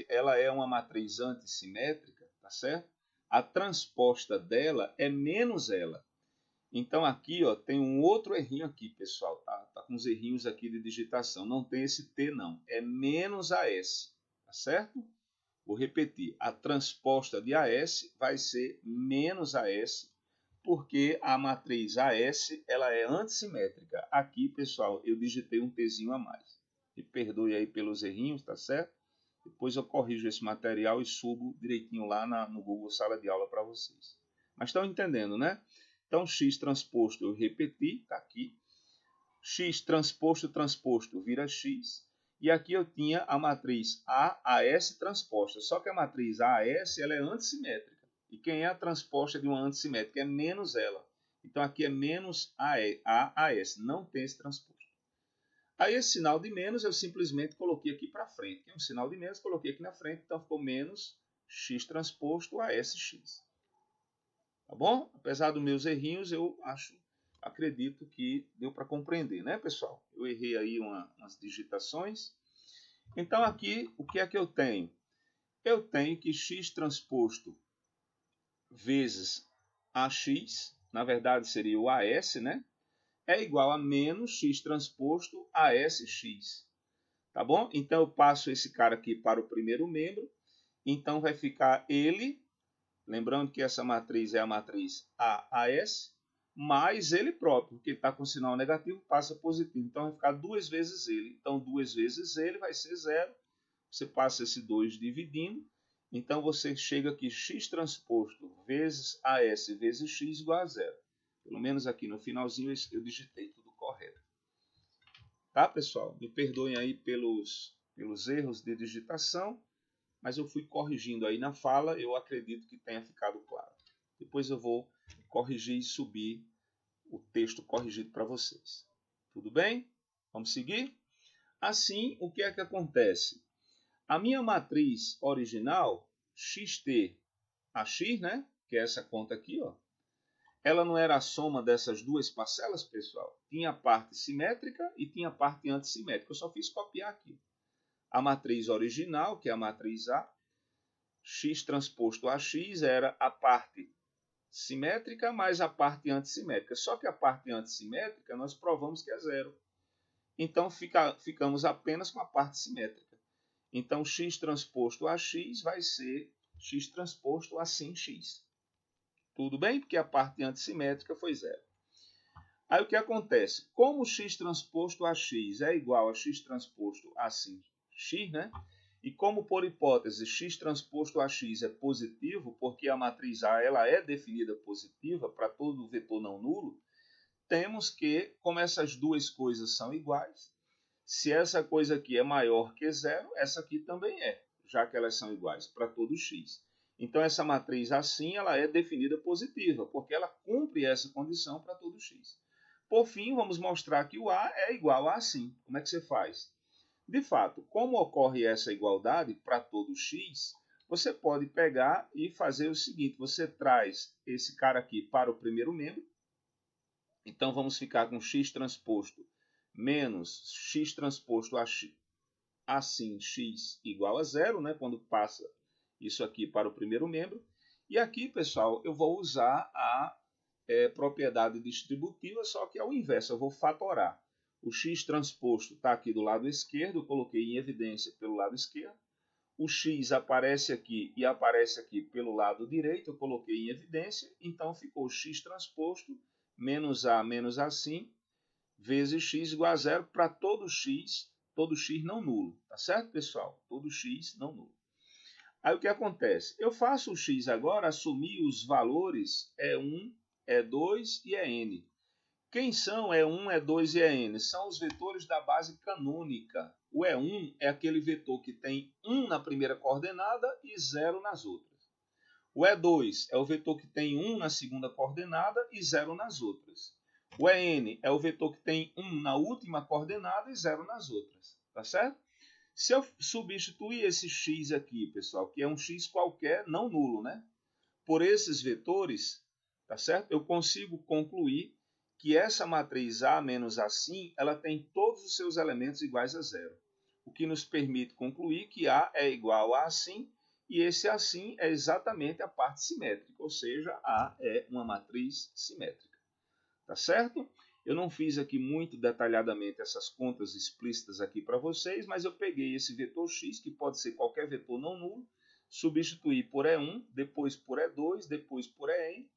ela é uma matriz antissimétrica, tá certo? A transposta dela é menos ela. Então aqui, ó, tem um outro errinho aqui, pessoal, tá com uns errinhos aqui de digitação. Não tem esse T não, é menos AS, tá certo? Vou repetir, a transposta de AS vai ser menos AS, porque a matriz AS ela é antissimétrica. Aqui, pessoal, eu digitei um Tzinho a mais. Me perdoe aí pelos errinhos, tá certo? Depois eu corrijo esse material e subo direitinho lá no Google Sala de Aula para vocês. Mas estão entendendo, né? Então, X transposto eu repeti, tá aqui. X transposto vira X. E aqui eu tinha a matriz AS transposta. Só que a matriz AS ela é antissimétrica. E quem é a transposta de uma antissimétrica? É menos ela. Então aqui é menos AS. Não tem esse transposto. Aí esse sinal de menos eu simplesmente coloquei aqui para frente. Tem um sinal de menos, coloquei aqui na frente. Então ficou menos X transposto ASX. Tá bom? Apesar dos meus errinhos, eu acredito que deu para compreender, né, pessoal? Eu errei aí umas digitações. Então, aqui, o que é que eu tenho? Eu tenho que x transposto vezes AX, na verdade seria o AS, né? É igual a menos x transposto ASX. Tá bom? Então, eu passo esse cara aqui para o primeiro membro. Então, vai ficar ele. Lembrando que essa matriz é a matriz AAS, mais ele próprio, porque ele está com sinal negativo, passa positivo. Então vai ficar 2 vezes ele. Então 2 vezes ele vai ser 0. Você passa esse 2 dividindo. Então você chega aqui x transposto vezes AS vezes x igual a 0. Pelo menos aqui no finalzinho eu digitei tudo correto. Tá, pessoal? Me perdoem aí pelos erros de digitação. Mas eu fui corrigindo aí na fala, eu acredito que tenha ficado claro. Depois eu vou corrigir e subir o texto corrigido para vocês. Tudo bem? Vamos seguir? Assim, o que é que acontece? A minha matriz original, xt a x, né? Que é essa conta aqui, ó. Ela não era a soma dessas duas parcelas, pessoal? Tinha a parte simétrica e tinha a parte antissimétrica. Eu só fiz copiar aqui. A matriz original, que é a matriz A, x transposto a x era a parte simétrica mais a parte antissimétrica. Só que a parte antissimétrica nós provamos que é zero. Então ficamos apenas com a parte simétrica. Então x transposto a x vai ser x transposto a sim x. Tudo bem? Porque a parte antissimétrica foi zero. Aí o que acontece? Como x transposto a x é igual a x transposto a sim x, né? E como, por hipótese, x transposto a x é positivo, porque a matriz A ela é definida positiva para todo vetor não nulo, temos que, como essas duas coisas são iguais, se essa coisa aqui é maior que zero, essa aqui também é, já que elas são iguais para todo x. Então, essa matriz assim ela é definida positiva, porque ela cumpre essa condição para todo x. Por fim, vamos mostrar que o A é igual a assim. Como é que você faz? De fato, como ocorre essa igualdade para todo x, você pode pegar e fazer o seguinte, você traz esse cara aqui para o primeiro membro, então vamos ficar com x transposto menos x transposto a x, assim x igual a zero, né, quando passa isso aqui para o primeiro membro. E aqui, pessoal, eu vou usar a propriedade distributiva, só que ao inverso, eu vou fatorar. O x transposto está aqui do lado esquerdo, eu coloquei em evidência pelo lado esquerdo. O x aparece aqui e aparece aqui pelo lado direito, eu coloquei em evidência. Então ficou x transposto menos assim, vezes x igual a zero para todo x não nulo. Tá certo, pessoal? Todo x não nulo. Aí o que acontece? Eu faço o x agora assumir os valores E1, E2 e En. Quem são E1, E2 e En? São os vetores da base canônica. O E1 é aquele vetor que tem 1 na primeira coordenada e 0 nas outras. O E2 é o vetor que tem 1 na segunda coordenada e 0 nas outras. O En é o vetor que tem 1 na última coordenada e 0 nas outras. Tá certo? Se eu substituir esse x aqui, pessoal, que é um x qualquer, não nulo, né? Por esses vetores, tá certo? Eu consigo concluir que essa matriz A menos assim, ela tem todos os seus elementos iguais a zero. O que nos permite concluir que A é igual a assim, e esse assim é exatamente a parte simétrica, ou seja, A é uma matriz simétrica. Tá certo? Eu não fiz aqui muito detalhadamente essas contas explícitas aqui para vocês, mas eu peguei esse vetor x, que pode ser qualquer vetor não nulo, substituí por E1, depois por E2, depois por En,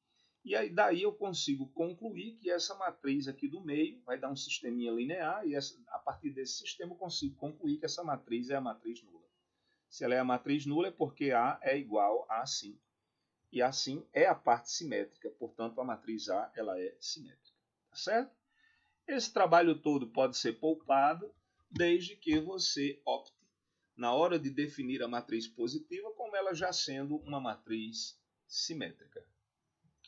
e aí daí eu consigo concluir que essa matriz aqui do meio vai dar um sisteminha linear, e a partir desse sistema eu consigo concluir que essa matriz é a matriz nula. Se ela é a matriz nula é porque A é igual a assim. E assim é a parte simétrica, portanto a matriz A ela é simétrica. Tá certo? Esse trabalho todo pode ser poupado desde que você opte, na hora de definir a matriz positiva, como ela já sendo uma matriz simétrica.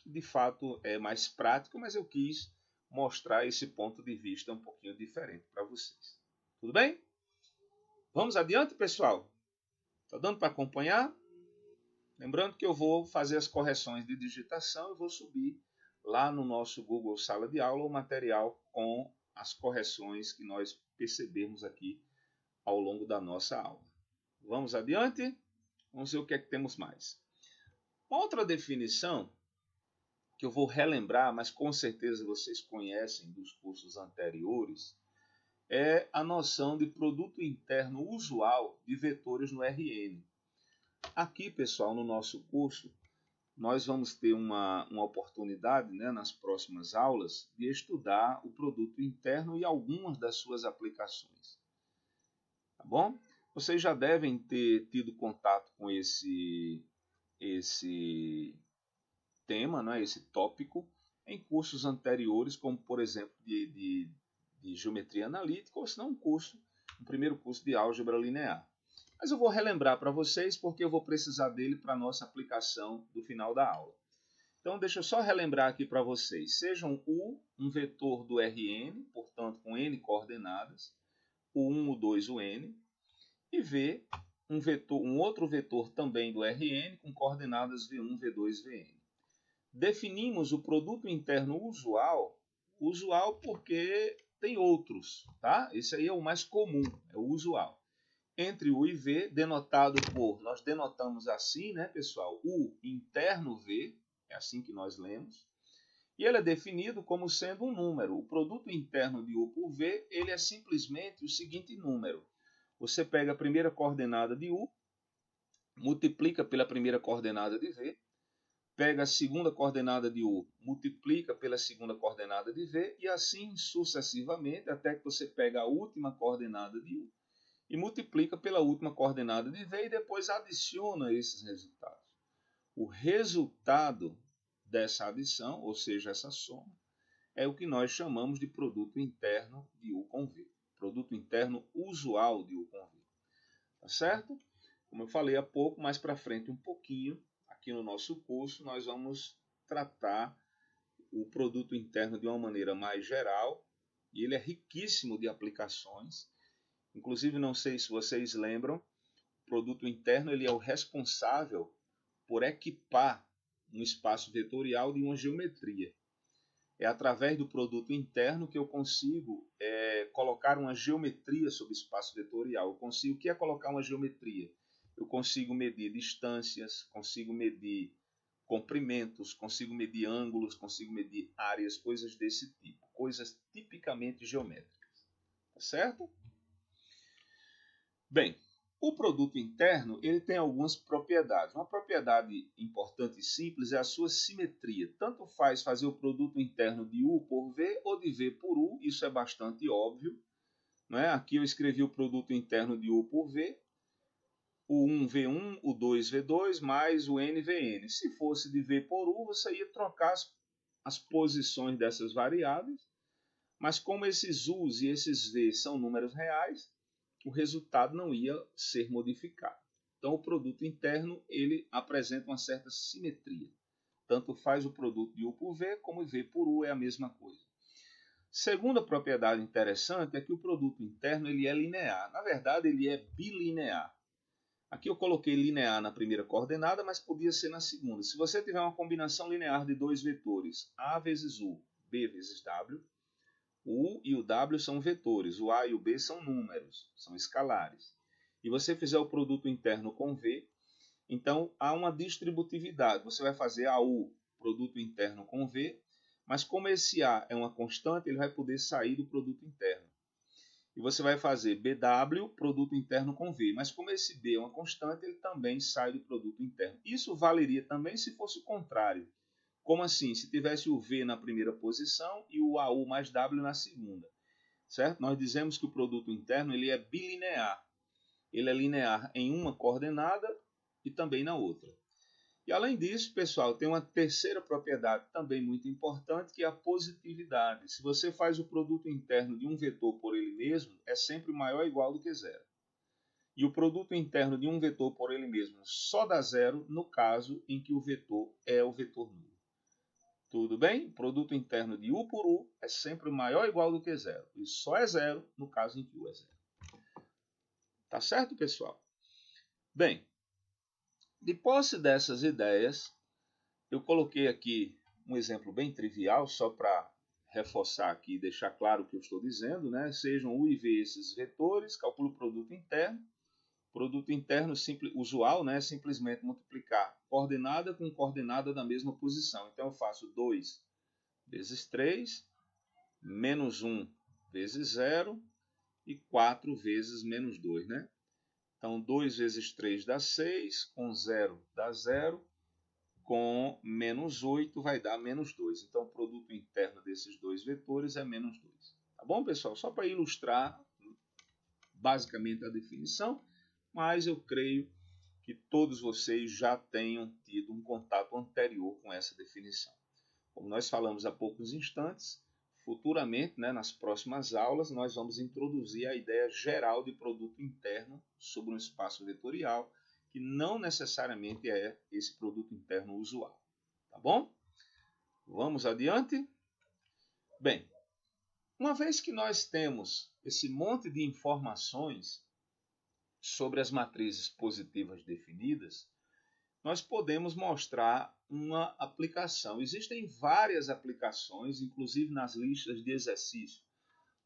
De fato é mais prático, mas eu quis mostrar esse ponto de vista um pouquinho diferente para vocês. Tudo bem? Vamos adiante, pessoal? Está dando para acompanhar? Lembrando que eu vou fazer as correções de digitação e vou subir lá no nosso Google Sala de Aula o material com as correções que nós percebemos aqui ao longo da nossa aula. Vamos adiante? Vamos ver o que é que temos mais. Outra definição que eu vou relembrar, mas com certeza vocês conhecem dos cursos anteriores, é a noção de produto interno usual de vetores no RN. Aqui, pessoal, no nosso curso, nós vamos ter uma oportunidade, né, nas próximas aulas, de estudar o produto interno e algumas das suas aplicações. Tá bom? Vocês já devem ter tido contato com esse tema, né, esse tópico, em cursos anteriores, como, por exemplo, de geometria analítica, ou se não um primeiro curso de álgebra linear. Mas eu vou relembrar para vocês porque eu vou precisar dele para a nossa aplicação do final da aula. Então, deixa eu só relembrar aqui para vocês. Sejam U um vetor do Rn, portanto, com n coordenadas, o 1, o 2, o n, e V um outro vetor também do Rn com coordenadas V1, V2, Vn. Definimos o produto interno usual porque tem outros, tá? Esse aí é o mais comum, é o usual. Entre U e V, denotado por, nós denotamos assim, né, pessoal? U interno V, é assim que nós lemos, e ele é definido como sendo um número. O produto interno de U por V, ele é simplesmente o seguinte número. Você pega a primeira coordenada de U, multiplica pela primeira coordenada de V, pega a segunda coordenada de U, multiplica pela segunda coordenada de V, e assim sucessivamente, até que você pega a última coordenada de U e multiplica pela última coordenada de V e depois adiciona esses resultados. O resultado dessa adição, ou seja, essa soma, é o que nós chamamos de produto interno de U com V. Produto interno usual de U com V. Tá certo? Como eu falei há pouco, mais para frente um pouquinho, aqui no nosso curso, nós vamos tratar o produto interno de uma maneira mais geral, e ele é riquíssimo de aplicações. Inclusive, não sei se vocês lembram, o produto interno ele é o responsável por equipar um espaço vetorial de uma geometria. É através do produto interno que eu consigo colocar uma geometria sobre espaço vetorial. Eu consigo, o que é colocar uma geometria? Eu consigo medir distâncias, consigo medir comprimentos, consigo medir ângulos, consigo medir áreas, coisas desse tipo. Coisas tipicamente geométricas. Tá certo? Bem, o produto interno ele tem algumas propriedades. Uma propriedade importante e simples é a sua simetria. Tanto faz fazer o produto interno de U por V ou de V por U, isso é bastante óbvio. Né? Aqui eu escrevi o produto interno de U por V, o 1V1, o 2V2 mais o NVN. Se fosse de V por U, você ia trocar as posições dessas variáveis, mas como esses U's e esses V são números reais, o resultado não ia ser modificado. Então, o produto interno ele apresenta uma certa simetria. Tanto faz o produto de U por V, como V por U é a mesma coisa. Segunda propriedade interessante é que o produto interno ele é linear. Na verdade, ele é bilinear. Aqui eu coloquei linear na primeira coordenada, mas podia ser na segunda. Se você tiver uma combinação linear de dois vetores, A vezes U, B vezes W, o U e o W são vetores, o A e o B são números, são escalares. E você fizer o produto interno com V, então há uma distributividade. Você vai fazer AU, produto interno com V, mas como esse A é uma constante, ele vai poder sair do produto interno. E você vai fazer BW, produto interno com V, mas como esse B é uma constante, ele também sai do produto interno. Isso valeria também se fosse o contrário. Como assim? Se tivesse o V na primeira posição e o AU mais W na segunda. Certo? Nós dizemos que o produto interno ele é bilinear. Ele é linear em uma coordenada e também na outra. E além disso, pessoal, tem uma terceira propriedade também muito importante, que é a positividade. Se você faz o produto interno de um vetor por ele mesmo, é sempre maior ou igual do que zero. E o produto interno de um vetor por ele mesmo só dá zero no caso em que o vetor é o vetor nulo. Tudo bem? O produto interno de U por U é sempre maior ou igual do que zero. E só é zero no caso em que U é zero. Tá certo, pessoal? Bem, de posse dessas ideias, eu coloquei aqui um exemplo bem trivial, só para reforçar aqui e deixar claro o que eu estou dizendo, né? Sejam U e V esses vetores, calculo o produto interno. Produto interno simples, usual, né? Simplesmente multiplicar coordenada com coordenada da mesma posição. Então eu faço 2 vezes 3, menos 1 vezes 0 e 4 vezes menos 2, né? Então 2 vezes 3 dá 6, com 0 dá 0, com menos 8 vai dar menos 2. Então o produto interno desses dois vetores é menos 2. Tá bom, pessoal? Só para ilustrar basicamente a definição, mas eu creio que todos vocês já tenham tido um contato anterior com essa definição. Como nós falamos há poucos instantes, futuramente, né, nas próximas aulas, nós vamos introduzir a ideia geral de produto interno sobre um espaço vetorial, que não necessariamente é esse produto interno usual. Tá bom? Vamos adiante? Bem, uma vez que nós temos esse monte de informações sobre as matrizes positivas definidas, nós podemos mostrar uma aplicação. Existem várias aplicações, inclusive nas listas de exercício.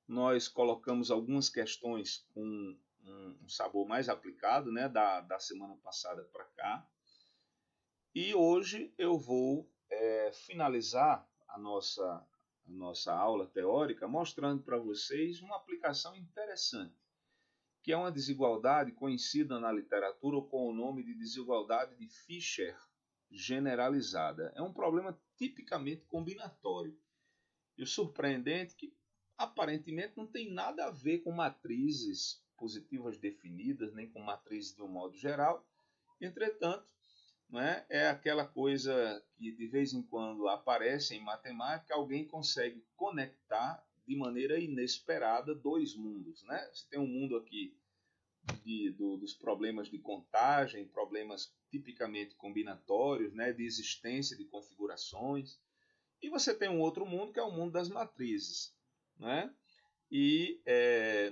Nós colocamos algumas questões com um sabor mais aplicado, né, da semana passada para cá. E hoje eu vou finalizar a nossa aula teórica mostrando para vocês uma aplicação interessante, que é uma desigualdade conhecida na literatura com o nome de desigualdade de Fisher generalizada. É um problema tipicamente combinatório. E o surpreendente é que aparentemente não tem nada a ver com matrizes positivas definidas, nem com matrizes de um modo geral. Entretanto, né, é aquela coisa que de vez em quando aparece em matemática, alguém consegue conectar de maneira inesperada dois mundos. Né? Você tem um mundo aqui dos problemas de contagem, problemas tipicamente combinatórios, né, de existência de configurações. E você tem um outro mundo que é o mundo das matrizes. Né? E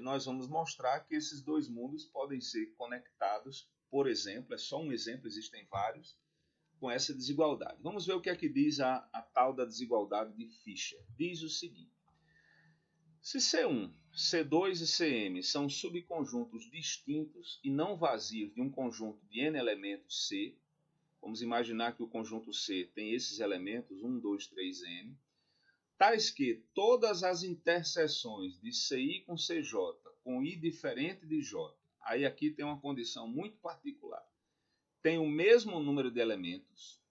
nós vamos mostrar que esses dois mundos podem ser conectados, por exemplo, é só um exemplo, existem vários, com essa desigualdade. Vamos ver o que é que diz a tal da desigualdade de Fisher. Diz o seguinte: se C1, C2 e Cm são subconjuntos distintos e não vazios de um conjunto de n elementos C, vamos imaginar que o conjunto C tem esses elementos, 1, 2, 3, n, tais que todas as interseções de CI com CJ com I diferente de J, aí aqui tem uma condição muito particular, tem o mesmo número de elementos.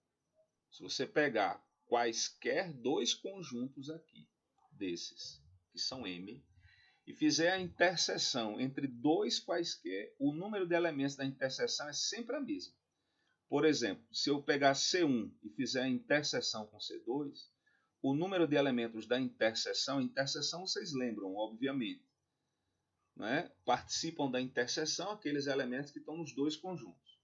Se você pegar quaisquer dois conjuntos aqui, desses, que são M, e fizer a interseção entre dois quaisquer, o número de elementos da interseção é sempre a mesma. Por exemplo, se eu pegar C1 e fizer a interseção com C2, o número de elementos da interseção vocês lembram, obviamente, né? Participam da interseção aqueles elementos que estão nos dois conjuntos.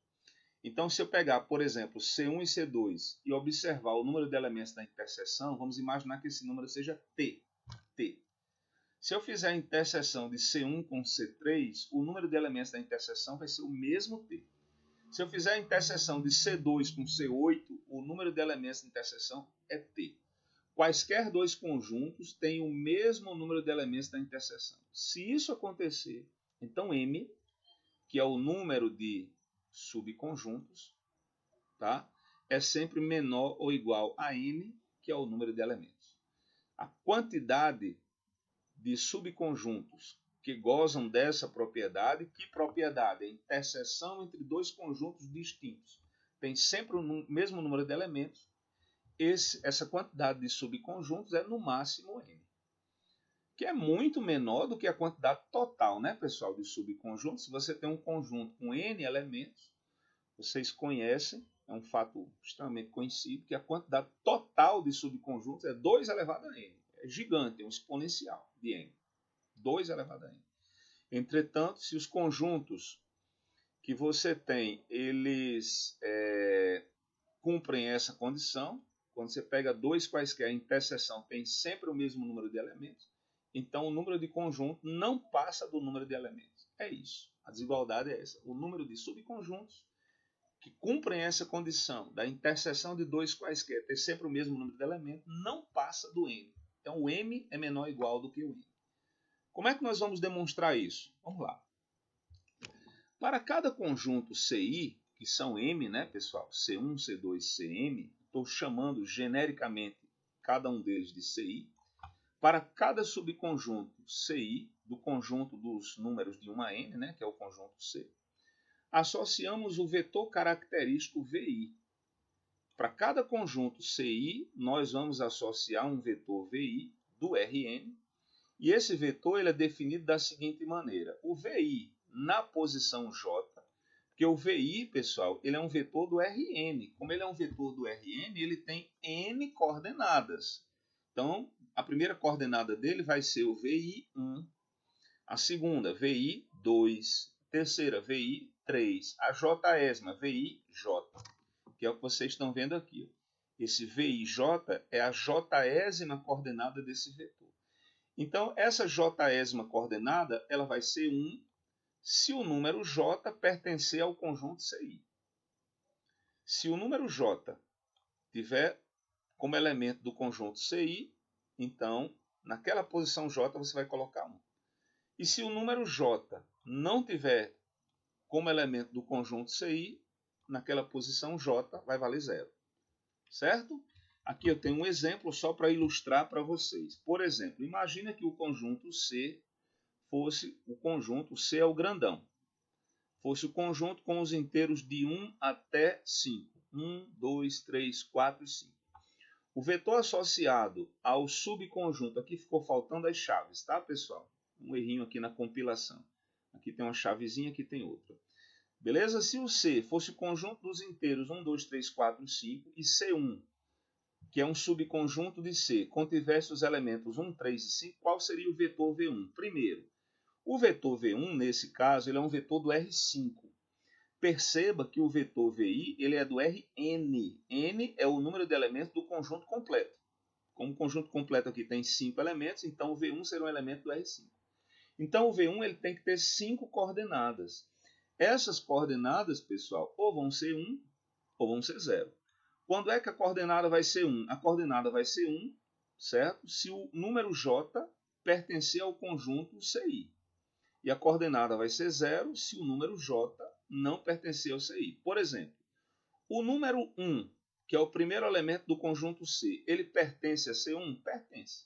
Então, se eu pegar, por exemplo, C1 e C2 e observar o número de elementos da interseção, vamos imaginar que esse número seja T. Se eu fizer a interseção de C1 com C3, o número de elementos da interseção vai ser o mesmo T. Se eu fizer a interseção de C2 com C8, o número de elementos da interseção é T. Quaisquer dois conjuntos têm o mesmo número de elementos da interseção. Se isso acontecer, então M, que é o número de subconjuntos, tá? É sempre menor ou igual a n, que é o número de elementos. A quantidade de subconjuntos que gozam dessa propriedade, que propriedade? A interseção entre dois conjuntos distintos. Tem sempre o mesmo número de elementos. Essa quantidade de subconjuntos é no máximo n, que é muito menor do que a quantidade total, né, pessoal, de subconjuntos. Se você tem um conjunto com n elementos, vocês conhecem, é um fato extremamente conhecido, que a quantidade total de subconjuntos é 2 elevado a n. É gigante, é um exponencial de n. 2 elevado a n. Entretanto, se os conjuntos que você tem, eles cumprem essa condição, quando você pega dois quaisquer, a interseção tem sempre o mesmo número de elementos, então o número de conjunto não passa do número de elementos. É isso. A desigualdade é essa. O número de subconjuntos que cumprem essa condição da interseção de dois quaisquer ter sempre o mesmo número de elementos não passa do n. Então o m é menor ou igual do que o n. Como é que nós vamos demonstrar isso? Vamos lá. Para cada conjunto CI, que são M, né, pessoal? C1, C2, Cm, estou chamando genericamente cada um deles de CI. Para cada subconjunto CI, do conjunto dos números de 1 a n, né, que é o conjunto C, associamos o vetor característico VI. Para cada conjunto CI, nós vamos associar um vetor VI do Rn, e esse vetor ele é definido da seguinte maneira. O VI na posição J, porque o VI, pessoal, ele é um vetor do Rn. Como ele é um vetor do Rn, ele tem n coordenadas. Então, a primeira coordenada dele vai ser o VI1, a segunda, VI2, a terceira, VI3, a Jésima, VIJ, que é o que vocês estão vendo aqui. Esse VIJ é a Jésima coordenada desse vetor. Então, essa Jésima coordenada ela vai ser 1 se o número J pertencer ao conjunto CI. Se o número J tiver como elemento do conjunto CI, então, naquela posição J você vai colocar 1. E se o número J não tiver como elemento do conjunto CI, naquela posição J vai valer 0. Certo? Aqui eu tenho um exemplo só para ilustrar para vocês. Por exemplo, imagina que o conjunto C fosse o conjunto, C é o grandão, fosse o conjunto com os inteiros de 1 até 5. 1, 2, 3, 4 e 5. O vetor associado ao subconjunto, aqui ficou faltando as chaves, tá, pessoal? Um errinho aqui na compilação. Aqui tem uma chavezinha, aqui tem outra. Beleza? Se o C fosse o conjunto dos inteiros 1, 2, 3, 4 e 5 e C1, que é um subconjunto de C, contivesse os elementos 1, 3 e 5, qual seria o vetor V1? Primeiro, o vetor V1, nesse caso, ele é um vetor do R5. Perceba que o vetor VI ele é do Rn. N é o número de elementos do conjunto completo. Como o conjunto completo aqui tem 5 elementos, então o V1 será um elemento do R5. Então o V1 ele tem que ter 5 coordenadas. Essas coordenadas, pessoal, ou vão ser 1 ou vão ser 0. Quando é que a coordenada vai ser 1? A coordenada vai ser 1, certo? Se o número J pertencer ao conjunto CI. E a coordenada vai ser 0 se o número J não pertencer ao CI. Por exemplo, o número 1, que é o primeiro elemento do conjunto C, ele pertence a C1? Pertence.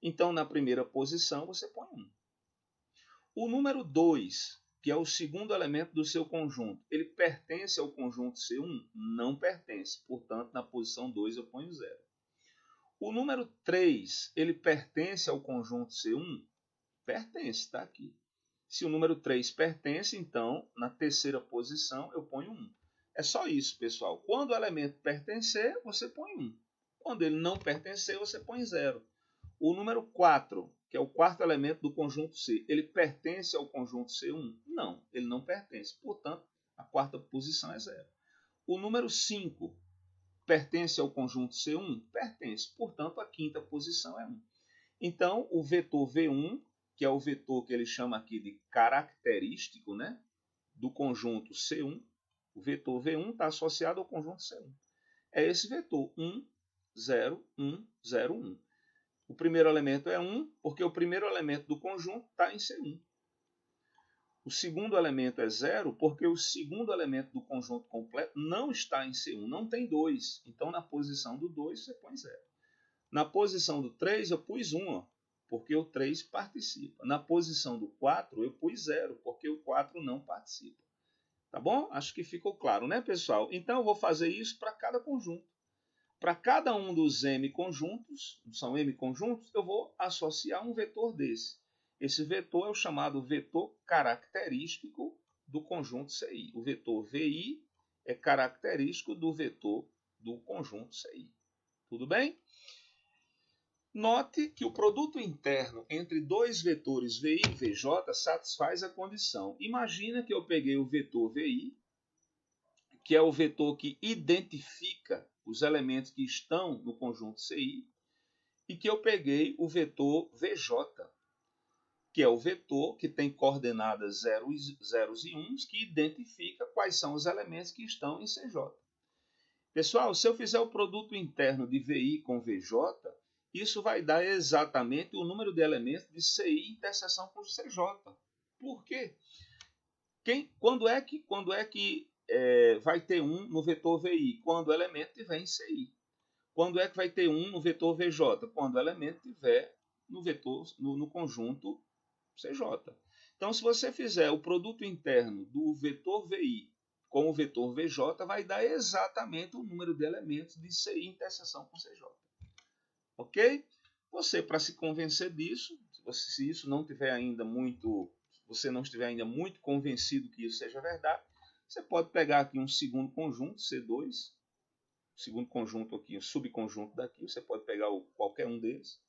Então, na primeira posição, você põe 1. O número 2, que é o segundo elemento do seu conjunto, ele pertence ao conjunto C1? Não pertence. Portanto, na posição 2 eu ponho 0. O número 3, ele pertence ao conjunto C1? Pertence, está aqui. Se o número 3 pertence, então, na terceira posição, eu ponho 1. É só isso, pessoal. Quando o elemento pertencer, você põe 1. Quando ele não pertencer, você põe 0. O número 4, que é o quarto elemento do conjunto C, ele pertence ao conjunto C1? Não, ele não pertence. Portanto, a quarta posição é 0. O número 5 pertence ao conjunto C1? Pertence. Portanto, a quinta posição é 1. Então, o vetor V1, que é o vetor que ele chama aqui de característico, né, do conjunto C1, o vetor V1 está associado ao conjunto C1. É esse vetor 1, 0, 1, 0, 1. O primeiro elemento é 1, porque o primeiro elemento do conjunto está em C1. O segundo elemento é 0, porque o segundo elemento do conjunto completo não está em C1, não tem 2. Então, na posição do 2, você põe 0. Na posição do 3, eu pus 1, porque o 3 participa. Na posição do 4, eu pus 0, porque o 4 não participa. Tá bom? Acho que ficou claro, né, pessoal? Então, eu vou fazer isso para cada conjunto. Para cada um dos M conjuntos, são M conjuntos, eu vou associar um vetor desse. Esse vetor é o chamado vetor característico do conjunto CI. O vetor VI é característico do vetor do conjunto CI. Tudo bem? Note que o produto interno entre dois vetores VI e VJ satisfaz a condição. Imagina que eu peguei o vetor VI, que é o vetor que identifica os elementos que estão no conjunto CI, e que eu peguei o vetor VJ, que é o vetor que tem coordenadas zeros e uns, que identifica quais são os elementos que estão em CJ. Pessoal, se eu fizer o produto interno de VI com VJ, isso vai dar exatamente o número de elementos de CI em interseção com CJ. Por quê? Quando é que vai ter 1 no vetor VI? Quando o elemento estiver em CI. Quando é que vai ter 1 no vetor VJ? Quando o elemento estiver no conjunto CJ. Então, se você fizer o produto interno do vetor VI com o vetor VJ, vai dar exatamente o número de elementos de CI em interseção com CJ. Ok? Você, para se convencer disso, se isso não tiver ainda muito, você não estiver ainda muito convencido que isso seja verdade, você pode pegar aqui um segundo conjunto, C2, segundo conjunto aqui, o subconjunto daqui, você pode pegar qualquer um deles,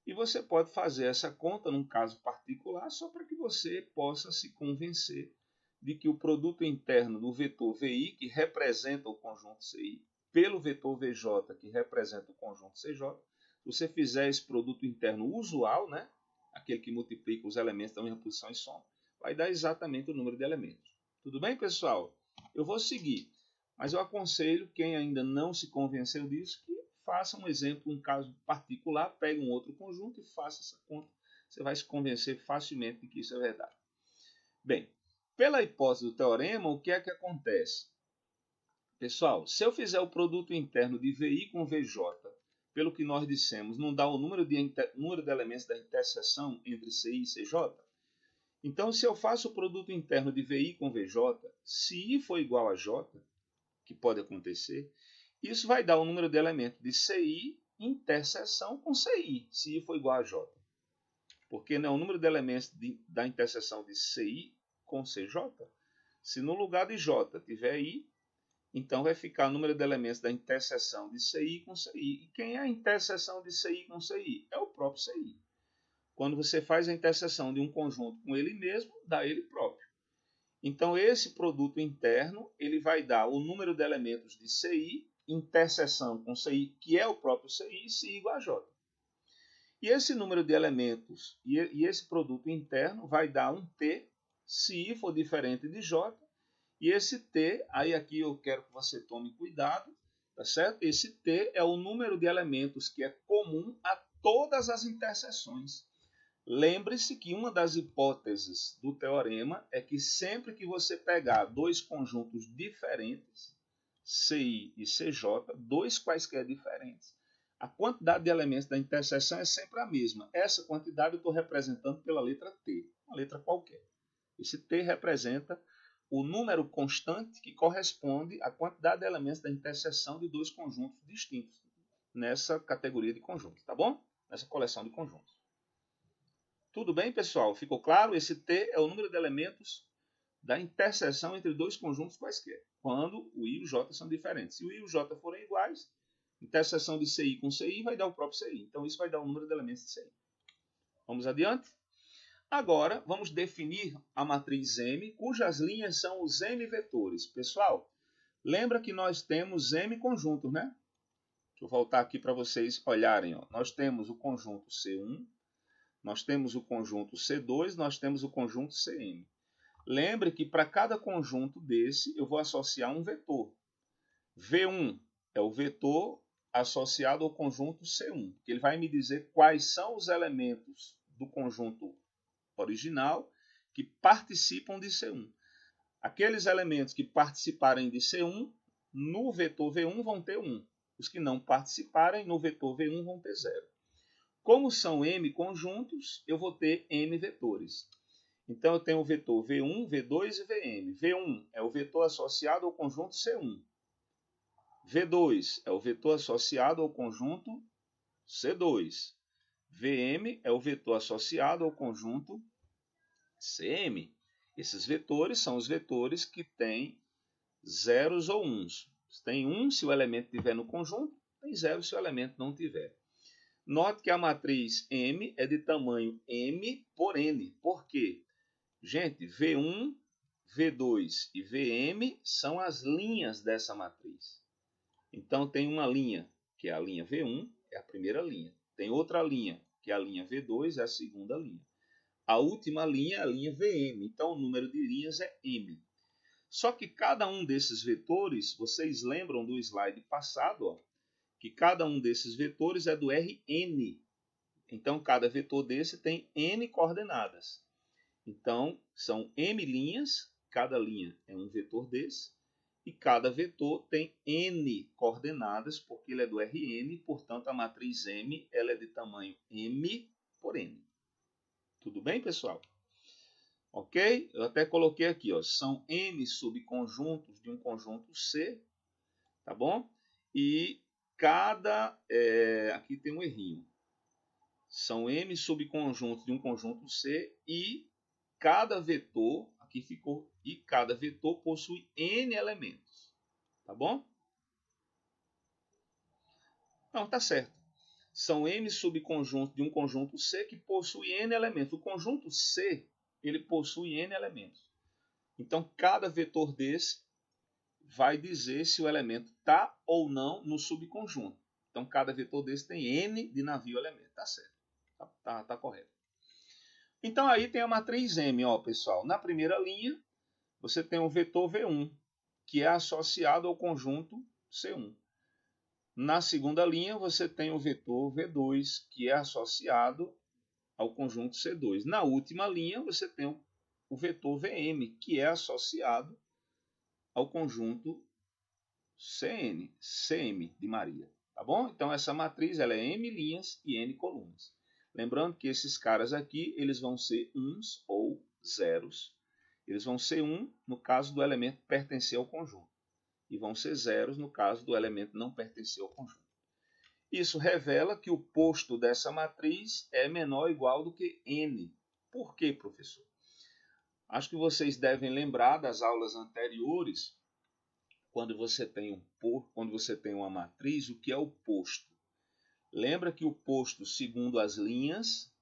e você pode fazer essa conta num caso particular, só para que você possa se convencer de que o produto interno do vetor VI, que representa o conjunto CI, pelo vetor VJ, que representa o conjunto CJ, se você fizer esse produto interno usual, né, aquele que multiplica os elementos da mesma posição e soma, vai dar exatamente o número de elementos. Tudo bem, pessoal? Eu vou seguir, mas eu aconselho quem ainda não se convenceu disso que faça um exemplo, um caso particular, pegue um outro conjunto e faça essa conta. Você vai se convencer facilmente de que isso é verdade. Bem, pela hipótese do teorema, o que é que acontece? Pessoal, se eu fizer o produto interno de VI com VJ, pelo que nós dissemos, não dá o número de elementos da interseção entre CI e CJ? Então, se eu faço o produto interno de VI com VJ, se I for igual a J, que pode acontecer, isso vai dar o número de elementos de CI interseção com CI, se I for igual a J. Porque não é o número de elementos da interseção de CI com CJ. Se no lugar de J tiver I, então vai ficar o número de elementos da interseção de CI com CI. E quem é a interseção de CI com CI? É o próprio CI. Quando você faz a interseção de um conjunto com ele mesmo, dá ele próprio. Então esse produto interno, ele vai dar o número de elementos de CI, interseção com CI, que é o próprio CI, se igual a J. E esse número de elementos e esse produto interno vai dar um T, se I for diferente de J. E esse T, aí aqui eu quero que você tome cuidado, tá certo? Esse T é o número de elementos que é comum a todas as interseções. Lembre-se que uma das hipóteses do teorema é que sempre que você pegar dois conjuntos diferentes, CI e CJ, dois quaisquer diferentes, a quantidade de elementos da interseção é sempre a mesma. Essa quantidade eu estou representando pela letra T, uma letra qualquer. Esse T representa o número constante que corresponde à quantidade de elementos da interseção de dois conjuntos distintos nessa categoria de conjuntos, tá bom? Nessa coleção de conjuntos. Tudo bem, pessoal? Ficou claro? Esse T é o número de elementos da interseção entre dois conjuntos quaisquer, quando o I e o J são diferentes. Se o I e o J forem iguais, interseção de CI com CI vai dar o próprio CI. Então, isso vai dar o número de elementos de CI. Vamos adiante? Agora, vamos definir a matriz M, cujas linhas são os M vetores. Pessoal, lembra que nós temos M conjuntos, né? Deixa eu voltar aqui para vocês olharem. Ó. Nós temos o conjunto C1, nós temos o conjunto C2, nós temos o conjunto CM. Lembre que para cada conjunto desse, eu vou associar um vetor. V1 é o vetor associado ao conjunto C1, que ele vai me dizer quais são os elementos do conjunto original que participam de C1. Aqueles elementos que participarem de C1, no vetor V1 vão ter 1. Os que não participarem, no vetor V1 vão ter 0. Como são M conjuntos, eu vou ter M vetores. Então eu tenho o vetor V1, V2 e VM. V1 é o vetor associado ao conjunto C1. V2 é o vetor associado ao conjunto C2. VM é o vetor associado ao conjunto CM. Esses vetores são os vetores que têm zeros ou uns. Tem 1 se o elemento estiver no conjunto, tem 0 se o elemento não tiver. Note que a matriz M é de tamanho M por N. Por quê? Gente, V1, V2 e VM são as linhas dessa matriz. Então tem uma linha, que é a linha V1, é a primeira linha. Tem outra linha, que é a linha V2, é a segunda linha. A última linha é a linha VM, então o número de linhas é M. Só que cada um desses vetores, vocês lembram do slide passado, ó, que cada um desses vetores é do Rn. Então cada vetor desse tem N coordenadas. Então são M linhas, cada linha é um vetor desse, e cada vetor tem N coordenadas, porque ele é do Rn, portanto a matriz M ela é de tamanho M por N. Tudo bem, pessoal? Ok? Eu até coloquei aqui, ó, são M subconjuntos de um conjunto C, tá bom? E cada... aqui tem um errinho. São M subconjuntos de um conjunto C e cada vetor, aqui ficou, e cada vetor possui N elementos, tá bom? Não, tá certo. São M subconjuntos de um conjunto C que possui N elementos. O conjunto C, ele possui N elementos. Então, cada vetor desse vai dizer se o elemento está ou não no subconjunto. Então, cada vetor desse tem N de navio elemento. Tá certo. Tá correto. Então, aí tem a matriz M, ó, pessoal. Na primeira linha, você tem o vetor V1, que é associado ao conjunto C1. Na segunda linha, você tem o vetor V2, que é associado ao conjunto C2. Na última linha, você tem o vetor VM, que é associado ao conjunto CN, CM de Maria, tá bom? Então essa matriz ela é M linhas e N colunas. Lembrando que esses caras aqui, eles vão ser uns ou zeros. Eles vão ser 1 no caso do elemento pertencer ao conjunto. E vão ser zeros no caso do elemento não pertencer ao conjunto. Isso revela que o posto dessa matriz é menor ou igual do que N. Por quê, professor? Acho que vocês devem lembrar das aulas anteriores, quando você tem uma matriz, o que é o posto? Lembra que o posto segundo as linhas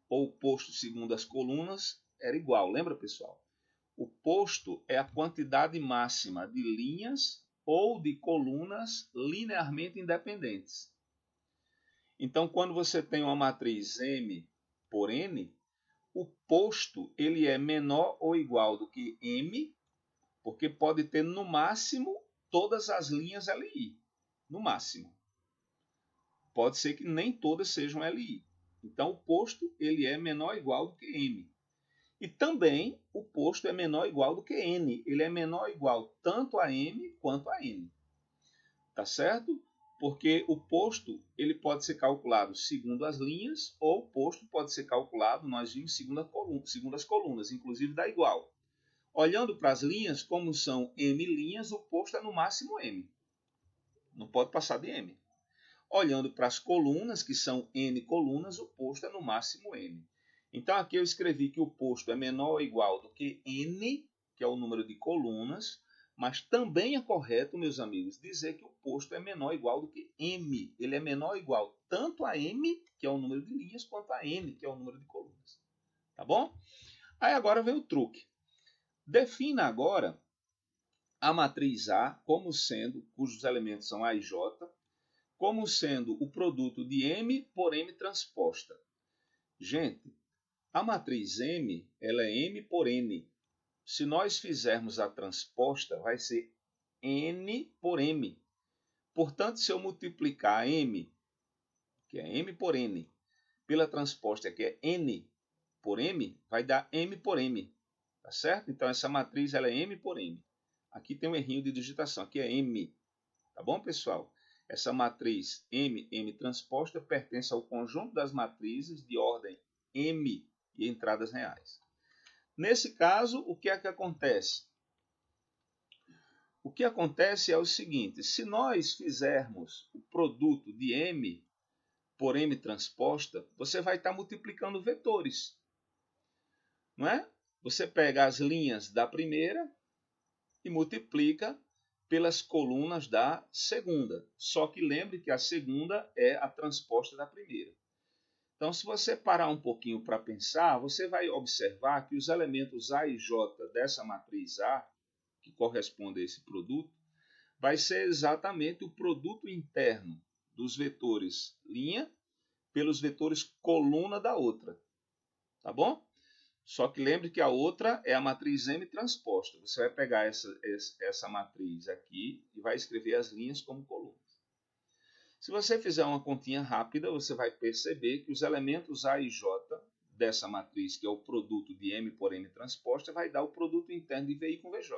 ou o posto segundo as colunas era igual, lembra, pessoal? O posto é a quantidade máxima de linhas ou de colunas linearmente independentes. Então, quando você tem uma matriz M por N, o posto ele é menor ou igual do que M, porque pode ter no máximo todas as linhas LI. No máximo. Pode ser que nem todas sejam LI. Então, o posto ele é menor ou igual do que M. E também o posto é menor ou igual do que N. Ele é menor ou igual tanto a M quanto a N. Tá certo? Porque o posto ele pode ser calculado segundo as linhas, ou o posto pode ser calculado, nós vimos, segundo as colunas, inclusive dá igual. Olhando para as linhas, como são M linhas, o posto é no máximo M. Não pode passar de M. Olhando para as colunas, que são N colunas, o posto é no máximo M. Então aqui eu escrevi que o posto é menor ou igual do que N, que é o número de colunas, mas também é correto, meus amigos, dizer que o posto é menor ou igual do que M. Ele é menor ou igual tanto a M, que é o número de linhas, quanto a N, que é o número de colunas. Tá bom? Aí agora vem o truque. Defina agora a matriz A como sendo, cujos elementos são A e J, como sendo o produto de M por M transposta. Gente, a matriz M ela é M por N. Se nós fizermos a transposta, vai ser N por M. Portanto, se eu multiplicar M, que é M por N, pela transposta, que é N por M, vai dar M por M. Tá certo? Então, essa matriz ela é M por M. Aqui tem um errinho de digitação. Aqui é M. Tá bom, pessoal? Essa matriz M, M transposta, pertence ao conjunto das matrizes de ordem M e entradas reais. Nesse caso, o que é que acontece? O que acontece é o seguinte, se nós fizermos o produto de M por M transposta, você vai estar multiplicando vetores. Não é? Você pega as linhas da primeira e multiplica pelas colunas da segunda. Só que lembre que a segunda é a transposta da primeira. Então, se você parar um pouquinho para pensar, você vai observar que os elementos A e J dessa matriz A, que corresponde a esse produto, vai ser exatamente o produto interno dos vetores linha pelos vetores coluna da outra. Tá bom? Só que lembre que a outra é a matriz M transposta. Você vai pegar essa matriz aqui e vai escrever as linhas como colunas. Se você fizer uma continha rápida, você vai perceber que os elementos A e J dessa matriz, que é o produto de M por M transposta, vai dar o produto interno de VI com VJ.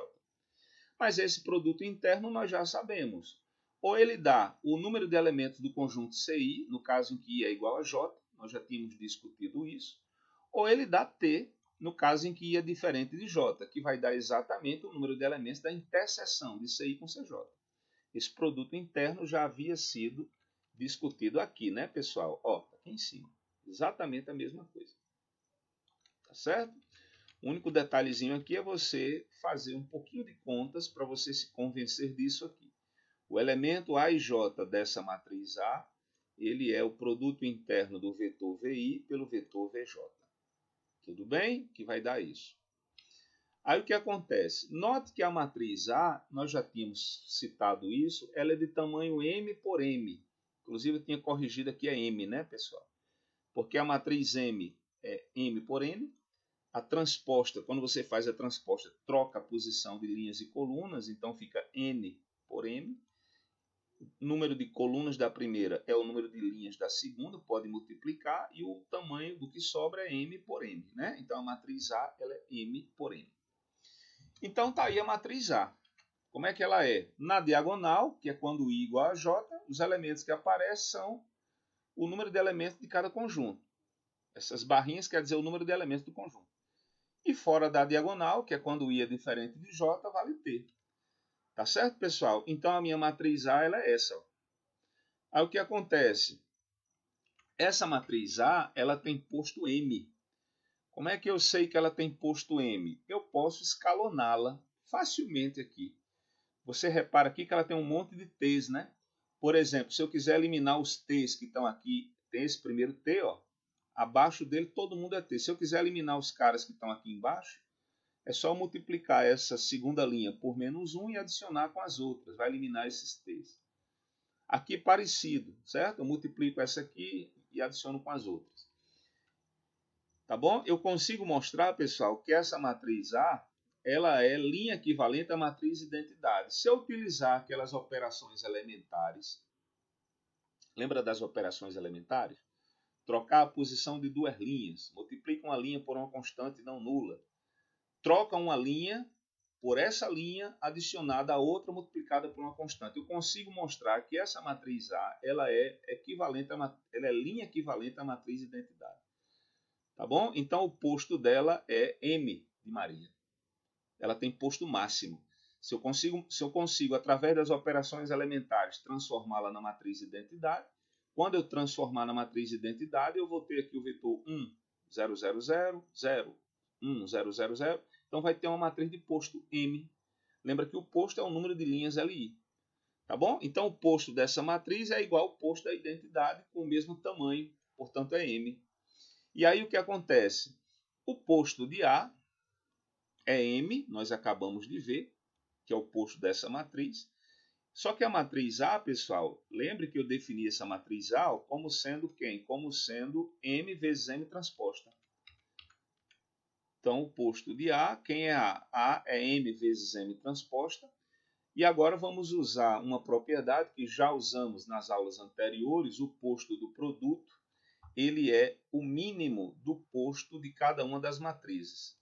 Mas esse produto interno nós já sabemos. Ou ele dá o número de elementos do conjunto CI, no caso em que I é igual a J, nós já tínhamos discutido isso, ou ele dá T, no caso em que I é diferente de J, que vai dar exatamente o número de elementos da interseção de CI com CJ. Esse produto interno já havia sido discutido aqui, né, pessoal? Ó, aqui em cima. Exatamente a mesma coisa. Tá certo? O único detalhezinho aqui é você fazer um pouquinho de contas para você se convencer disso aqui. O elemento A e J dessa matriz A, ele é o produto interno do vetor VI pelo vetor VJ. Tudo bem? Que vai dar isso. Aí o que acontece? Note que a matriz A, nós já tínhamos citado isso, ela é de tamanho M por M. Inclusive eu tinha corrigido aqui a M, né, pessoal? Porque a matriz M é M por N. A transposta, quando você faz a transposta, troca a posição de linhas e colunas, então fica N por M. O número de colunas da primeira é o número de linhas da segunda, pode multiplicar, e o tamanho do que sobra é M por M, né? Então a matriz A ela é M por M. Então tá aí a matriz A. como é que ela é? Na diagonal, que é quando I igual a J, os elementos que aparecem são o número de elementos de cada conjunto. Essas barrinhas quer dizer o número de elementos do conjunto. E fora da diagonal, que é quando I é diferente de J, vale T. Tá certo, pessoal? Então a minha matriz A ela é essa. Ó. Aí o que acontece? Essa matriz A ela tem posto M. Como é que eu sei que ela tem posto M? Eu posso escaloná-la facilmente aqui. Você repara aqui que ela tem um monte de T's, né? Por exemplo, se eu quiser eliminar os T's que estão aqui, tem esse primeiro T, ó. Abaixo dele todo mundo é T. Se eu quiser eliminar os caras que estão aqui embaixo, é só multiplicar essa segunda linha por menos 1 e adicionar com as outras. Vai eliminar esses T's. Aqui parecido, certo? Eu multiplico essa aqui e adiciono com as outras. Tá bom? Eu consigo mostrar, pessoal, que essa matriz A ela é linha equivalente à matriz identidade. Se eu utilizar aquelas operações elementares, lembra das operações elementares? Trocar a posição de duas linhas, multiplica uma linha por uma constante não nula, troca uma linha por essa linha adicionada a outra multiplicada por uma constante. Eu consigo mostrar que essa matriz A ela é equivalente ela é linha equivalente à matriz identidade. Tá bom? Então o posto dela é M de Maria. Ela tem posto máximo. Se eu consigo, através das operações elementares, transformá-la na matriz identidade, quando eu transformar na matriz identidade, eu vou ter aqui o vetor 1, 0, 0, 0, 0, 1, 0, 0, 0. Então vai ter uma matriz de posto M. Lembra que o posto é o número de linhas LI. Tá bom? Então o posto dessa matriz é igual ao posto da identidade, com o mesmo tamanho, portanto é M. E aí o que acontece? O posto de A é M, nós acabamos de ver, que é o posto dessa matriz. Só que a matriz A, pessoal, lembre que eu defini essa matriz A como sendo quem? Como sendo M vezes M transposta. Então, o posto de A, quem é A? A é M vezes M transposta. E agora vamos usar uma propriedade que já usamos nas aulas anteriores, o posto do produto. Ele é o mínimo do posto de cada uma das matrizes.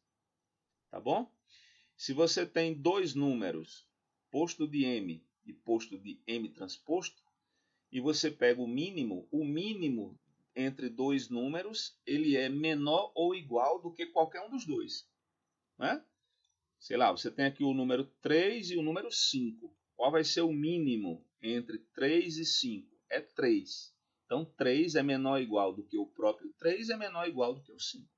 Tá bom? Se você tem dois números, posto de M e posto de M transposto, e você pega o mínimo entre dois números, ele é menor ou igual do que qualquer um dos dois. Né? Sei lá, você tem aqui o número 3 e o número 5. Qual vai ser o mínimo entre 3 e 5? É 3. Então, 3 é menor ou igual do que o próprio 3 é menor ou igual do que o 5.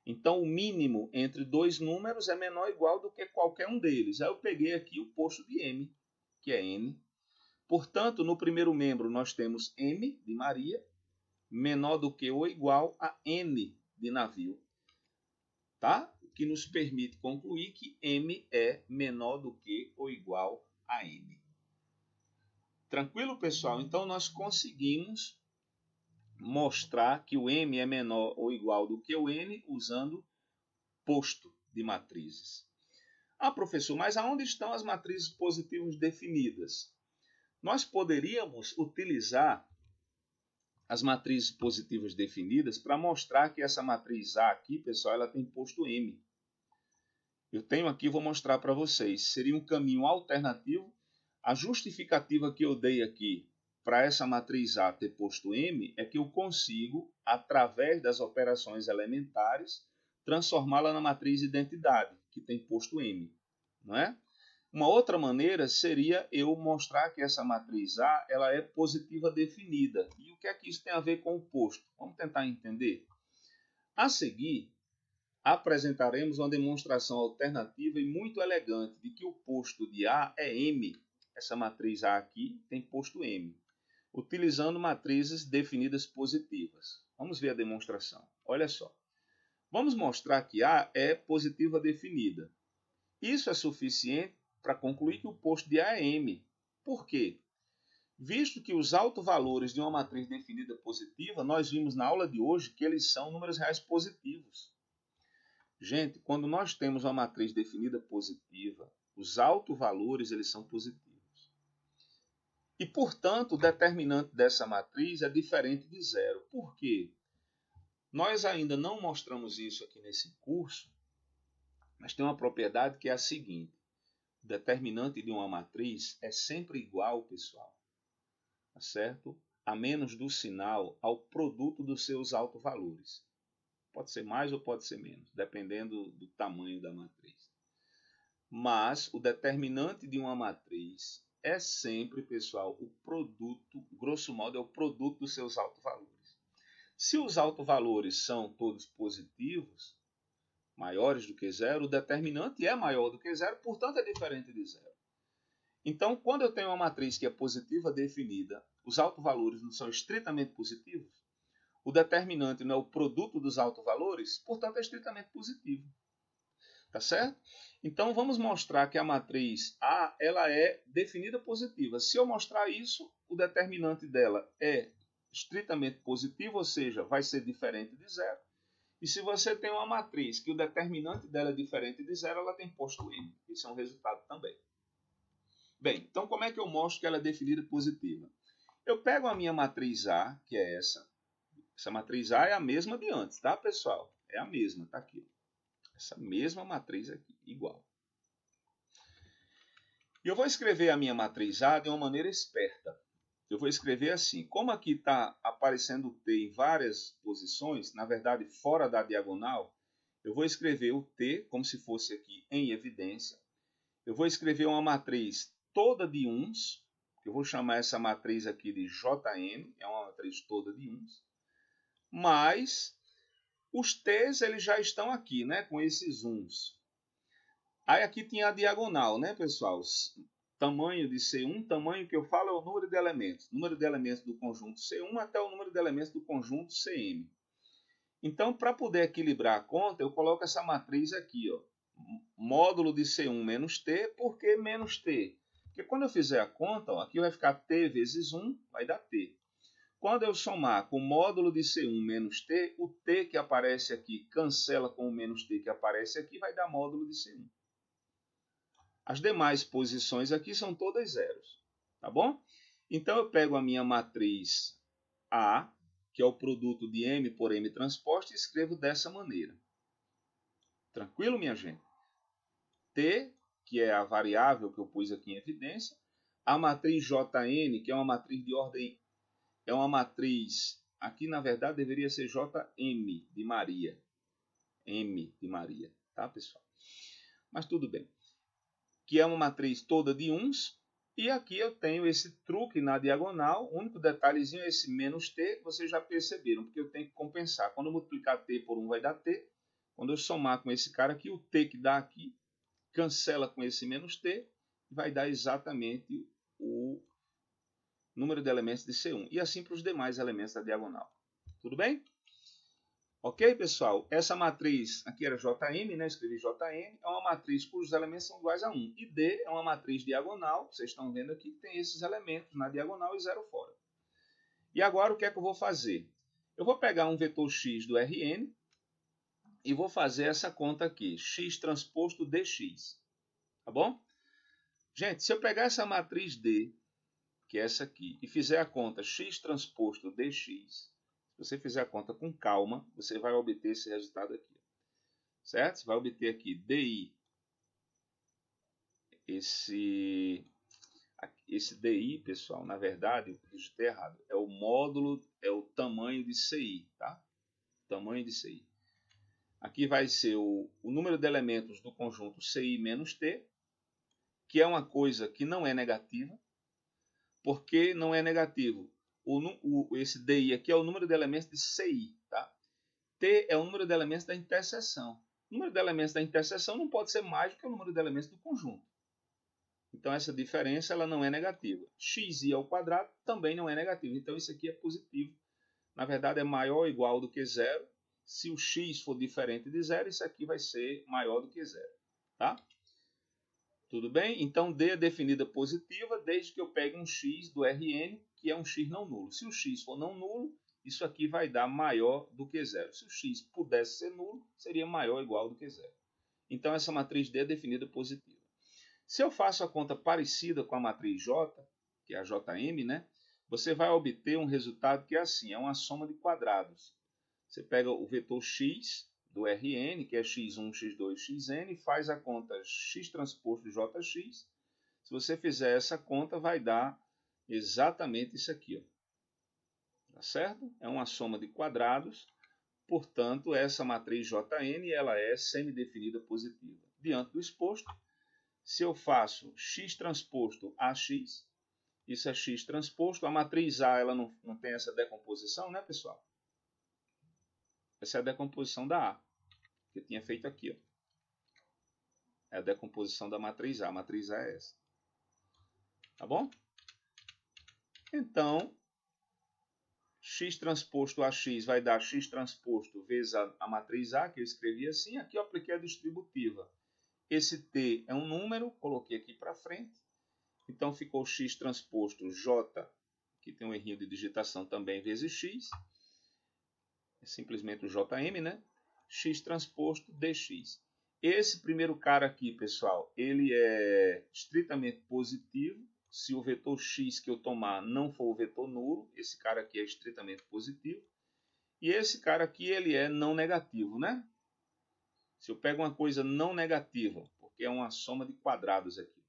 Então, o mínimo entre dois números é menor ou igual do que qualquer um deles. Aí eu peguei aqui o posto de M, que é N. Portanto, no primeiro membro nós temos M de Maria, menor do que ou igual a N de navio. Tá? O que nos permite concluir que M é menor do que ou igual a N. Tranquilo, pessoal? Então, nós conseguimos mostrar que o M é menor ou igual do que o N usando posto de matrizes. Ah, professor, mas aonde estão as matrizes positivas definidas? Nós poderíamos utilizar as matrizes positivas definidas para mostrar que essa matriz A aqui, pessoal, ela tem posto M. Eu tenho aqui, vou mostrar para vocês. Seria um caminho alternativo. A justificativa que eu dei aqui para essa matriz A ter posto M é que eu consigo, através das operações elementares, transformá-la na matriz identidade, que tem posto M. Não é? Uma outra maneira seria eu mostrar que essa matriz A ela é positiva definida. E o que é que isso tem a ver com o posto? Vamos tentar entender? A seguir, apresentaremos uma demonstração alternativa e muito elegante de que o posto de A é M. Essa matriz A aqui tem posto M, utilizando matrizes definidas positivas. Vamos ver a demonstração. Olha só. Vamos mostrar que A é positiva definida. Isso é suficiente para concluir que o posto de A é M. Por quê? Visto que os autovalores de uma matriz definida positiva, nós vimos na aula de hoje que eles são números reais positivos. Gente, quando nós temos uma matriz definida positiva, os autovalores eles são positivos. E, portanto, o determinante dessa matriz é diferente de zero. Por quê? Nós ainda não mostramos isso aqui nesse curso, mas tem uma propriedade que é a seguinte. determinante de uma matriz é sempre igual, pessoal, tá certo? A menos do sinal ao produto dos seus autovalores. Pode ser mais ou pode ser menos, dependendo do tamanho da matriz. Mas o determinante de uma matriz é sempre, pessoal, o produto, grosso modo, é o produto dos seus autovalores. Se os autovalores são todos positivos, maiores do que zero, o determinante é maior do que zero, portanto é diferente de zero. Então, quando eu tenho uma matriz que é positiva definida, os autovalores não são estritamente positivos, o determinante não é o produto dos autovalores, portanto é estritamente positivo. Tá certo? Então vamos mostrar que a matriz A ela é definida positiva. Se eu mostrar isso, o determinante dela é estritamente positivo, ou seja, vai ser diferente de zero. E se você tem uma matriz que o determinante dela é diferente de zero, ela tem posto M. Isso é um resultado também. Bem, então como é que eu mostro que ela é definida positiva? Eu pego a minha matriz A, que é essa. Essa matriz A é a mesma de antes, tá, pessoal? É a mesma, tá aqui. Essa mesma matriz aqui, igual. E eu vou escrever a minha matriz A de uma maneira esperta. Eu vou escrever assim, como aqui está aparecendo o T em várias posições, na verdade fora da diagonal, eu vou escrever o T como se fosse aqui em evidência. Eu vou escrever uma matriz toda de uns, eu vou chamar essa matriz aqui de JN, é uma matriz toda de uns, mas os T's eles já estão aqui, né, com esses uns. Aí aqui tinha a diagonal, né, pessoal? Tamanho de C1, tamanho que eu falo é o número de elementos. Número de elementos do conjunto C1 até o número de elementos do conjunto CM. Então, para poder equilibrar a conta, eu coloco essa matriz aqui, ó. Módulo de C1 menos T, por que menos T? Porque quando eu fizer a conta, ó, aqui vai ficar T vezes 1, vai dar T. Quando eu somar com o módulo de C1 menos T, o T que aparece aqui cancela com o menos T que aparece aqui, vai dar módulo de C1. As demais posições aqui são todas zeros, tá bom? Então eu pego a minha matriz A, que é o produto de M por M transposto, e escrevo dessa maneira. Tranquilo, minha gente? T, que é a variável que eu pus aqui em evidência, a matriz JN, que é uma matriz de ordem, é uma matriz, aqui na verdade deveria ser JM de Maria. M de Maria, tá, pessoal? Mas tudo bem. Que é uma matriz toda de uns, e aqui eu tenho esse truque na diagonal, o único detalhezinho é esse menos t, que vocês já perceberam, porque eu tenho que compensar. Quando eu multiplicar t por 1 vai dar t, quando eu somar com esse cara aqui, o t que dá aqui, cancela com esse menos t, vai dar exatamente o número de elementos de C1, e assim para os demais elementos da diagonal. Tudo bem? Ok, pessoal? Essa matriz aqui era JM, né? Escrevi JM, é uma matriz cujos elementos são iguais a 1. E D é uma matriz diagonal, vocês estão vendo aqui que tem esses elementos na diagonal e zero fora. E agora o que é que eu vou fazer? Eu vou pegar um vetor x do Rn e vou fazer essa conta aqui, x transposto dx. Tá bom? Gente, se eu pegar essa matriz D, que é essa aqui, e fizer a conta x transposto dx, se você fizer a conta com calma, você vai obter esse resultado aqui. Certo? Você vai obter aqui DI. Esse DI, pessoal, na verdade, eu digitei errado. É o módulo, é o tamanho de CI, tá? Tamanho de CI. Aqui vai ser o número de elementos do conjunto CI menos T, que é uma coisa que não é negativa. Por que não é negativo? Esse DI aqui é o número de elementos de CI, tá? T é o número de elementos da interseção. O número de elementos da interseção não pode ser mais do que o número de elementos do conjunto. Então essa diferença ela não é negativa. Xi ao quadrado também não é negativo. Então isso aqui é positivo. Na verdade é maior ou igual do que zero. Se o x for diferente de zero, isso aqui vai ser maior do que zero. Tá? Tudo bem? Então D é definida positiva desde que eu pegue um x do Rn, que é um x não nulo. Se o x for não nulo, isso aqui vai dar maior do que zero. Se o x pudesse ser nulo, seria maior ou igual do que zero. Então essa matriz D é definida positiva. Se eu faço a conta parecida com a matriz J, que é a JM, né, você vai obter um resultado que é assim, é uma soma de quadrados. Você pega o vetor x, do Rn, que é x1, x2, xn, faz a conta x transposto jx. Se você fizer essa conta, vai dar exatamente isso aqui, ó. Tá certo? É uma soma de quadrados, portanto, essa matriz Jn ela é semidefinida positiva. Diante do exposto, se eu faço x transposto AX, isso é x transposto, a matriz A ela não tem essa decomposição, né, pessoal? Essa é a decomposição da A, que eu tinha feito aqui, ó. É a decomposição da matriz A. A matriz A é essa. Tá bom? Então, x transposto AX vai dar x transposto vezes a matriz A, que eu escrevi assim. Aqui eu apliquei a distributiva. Esse T é um número, coloquei aqui para frente. Então, ficou x transposto J, que tem um errinho de digitação também, vezes x. É simplesmente o JM, né? X transposto dx. Esse primeiro cara aqui, pessoal, ele é estritamente positivo. Se o vetor x que eu tomar não for o vetor nulo, esse cara aqui é estritamente positivo. E esse cara aqui, ele é não negativo, né? Se eu pego uma coisa não negativa, porque é uma soma de quadrados aqui.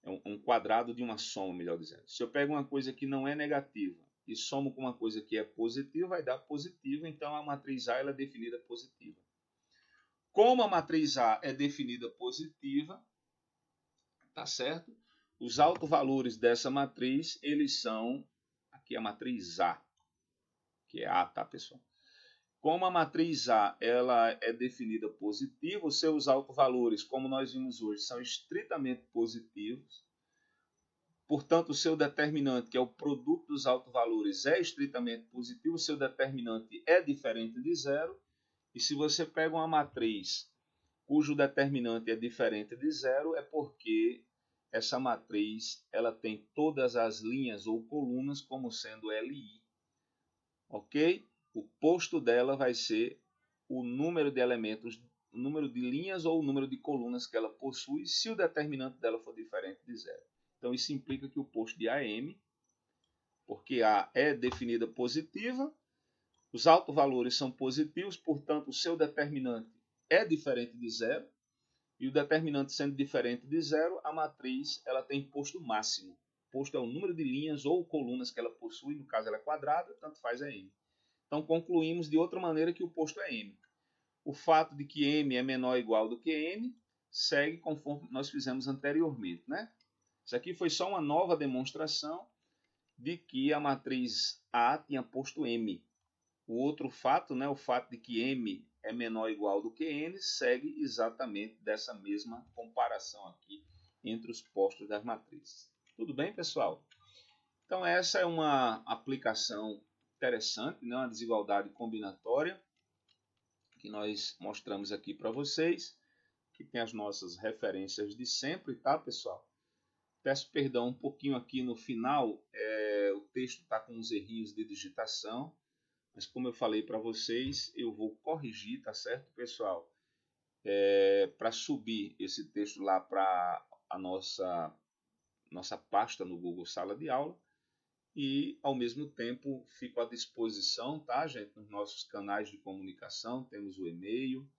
É um quadrado de uma soma, melhor dizendo. Se eu pego uma coisa que não é negativa e somo com uma coisa que é positiva, vai dar positivo. Então, a matriz A ela é definida positiva. Como a matriz A é definida positiva, tá certo? Os autovalores dessa matriz, eles são, aqui a matriz A, que é A, tá, pessoal? Como a matriz A ela é definida positiva, os seus autovalores, como nós vimos hoje, são estritamente positivos. Portanto, o seu determinante, que é o produto dos autovalores, é estritamente positivo. O seu determinante é diferente de zero. E se você pega uma matriz cujo determinante é diferente de zero, é porque essa matriz ela tem todas as linhas ou colunas como sendo Li. Ok? O posto dela vai ser o número de elementos, o número de linhas ou o número de colunas que ela possui, se o determinante dela for diferente de zero. Então isso implica que o posto de AM, porque A é definida positiva, os autovalores são positivos, portanto o seu determinante é diferente de zero, e o determinante sendo diferente de zero, a matriz ela tem posto máximo. Posto é o número de linhas ou colunas que ela possui, no caso ela é quadrada, tanto faz é M. Então concluímos de outra maneira que o posto é M. O fato de que M é menor ou igual do que N segue conforme nós fizemos anteriormente, né? Isso aqui foi só uma nova demonstração de que a matriz A tinha posto M. O outro fato, né, o fato de que M é menor ou igual do que N, segue exatamente dessa mesma comparação aqui entre os postos das matrizes. Tudo bem, pessoal? Então essa é uma aplicação interessante, né, uma desigualdade combinatória que nós mostramos aqui para vocês, que tem as nossas referências de sempre, tá, pessoal? Peço perdão um pouquinho aqui no final, o texto está com uns errinhos de digitação, mas como eu falei para vocês, eu vou corrigir, tá certo, pessoal? Para subir esse texto lá para a nossa pasta no Google Sala de Aula e, ao mesmo tempo, fico à disposição, tá, gente? Nos nossos canais de comunicação, temos o e-mail,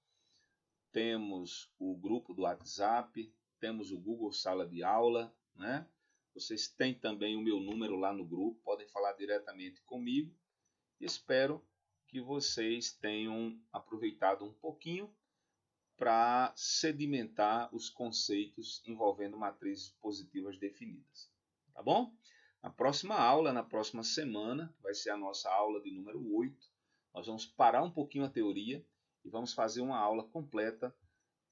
temos o grupo do WhatsApp, temos o Google Sala de Aula, né? Vocês têm também o meu número lá no grupo, podem falar diretamente comigo. Espero que vocês tenham aproveitado um pouquinho para sedimentar os conceitos envolvendo matrizes positivas definidas. Tá bom? Na próxima aula, na próxima semana, vai ser a nossa aula de número 8. Nós vamos parar um pouquinho a teoria e vamos fazer uma aula completa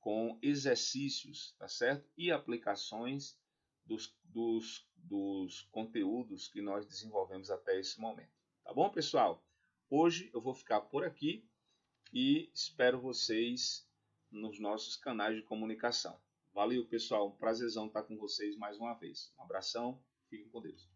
com exercícios, tá certo? E aplicações dos conteúdos que nós desenvolvemos até esse momento. Tá bom, pessoal? Hoje eu vou ficar por aqui e espero vocês nos nossos canais de comunicação. Valeu, pessoal. Um prazerzão estar com vocês mais uma vez. Um abração. Fiquem com Deus.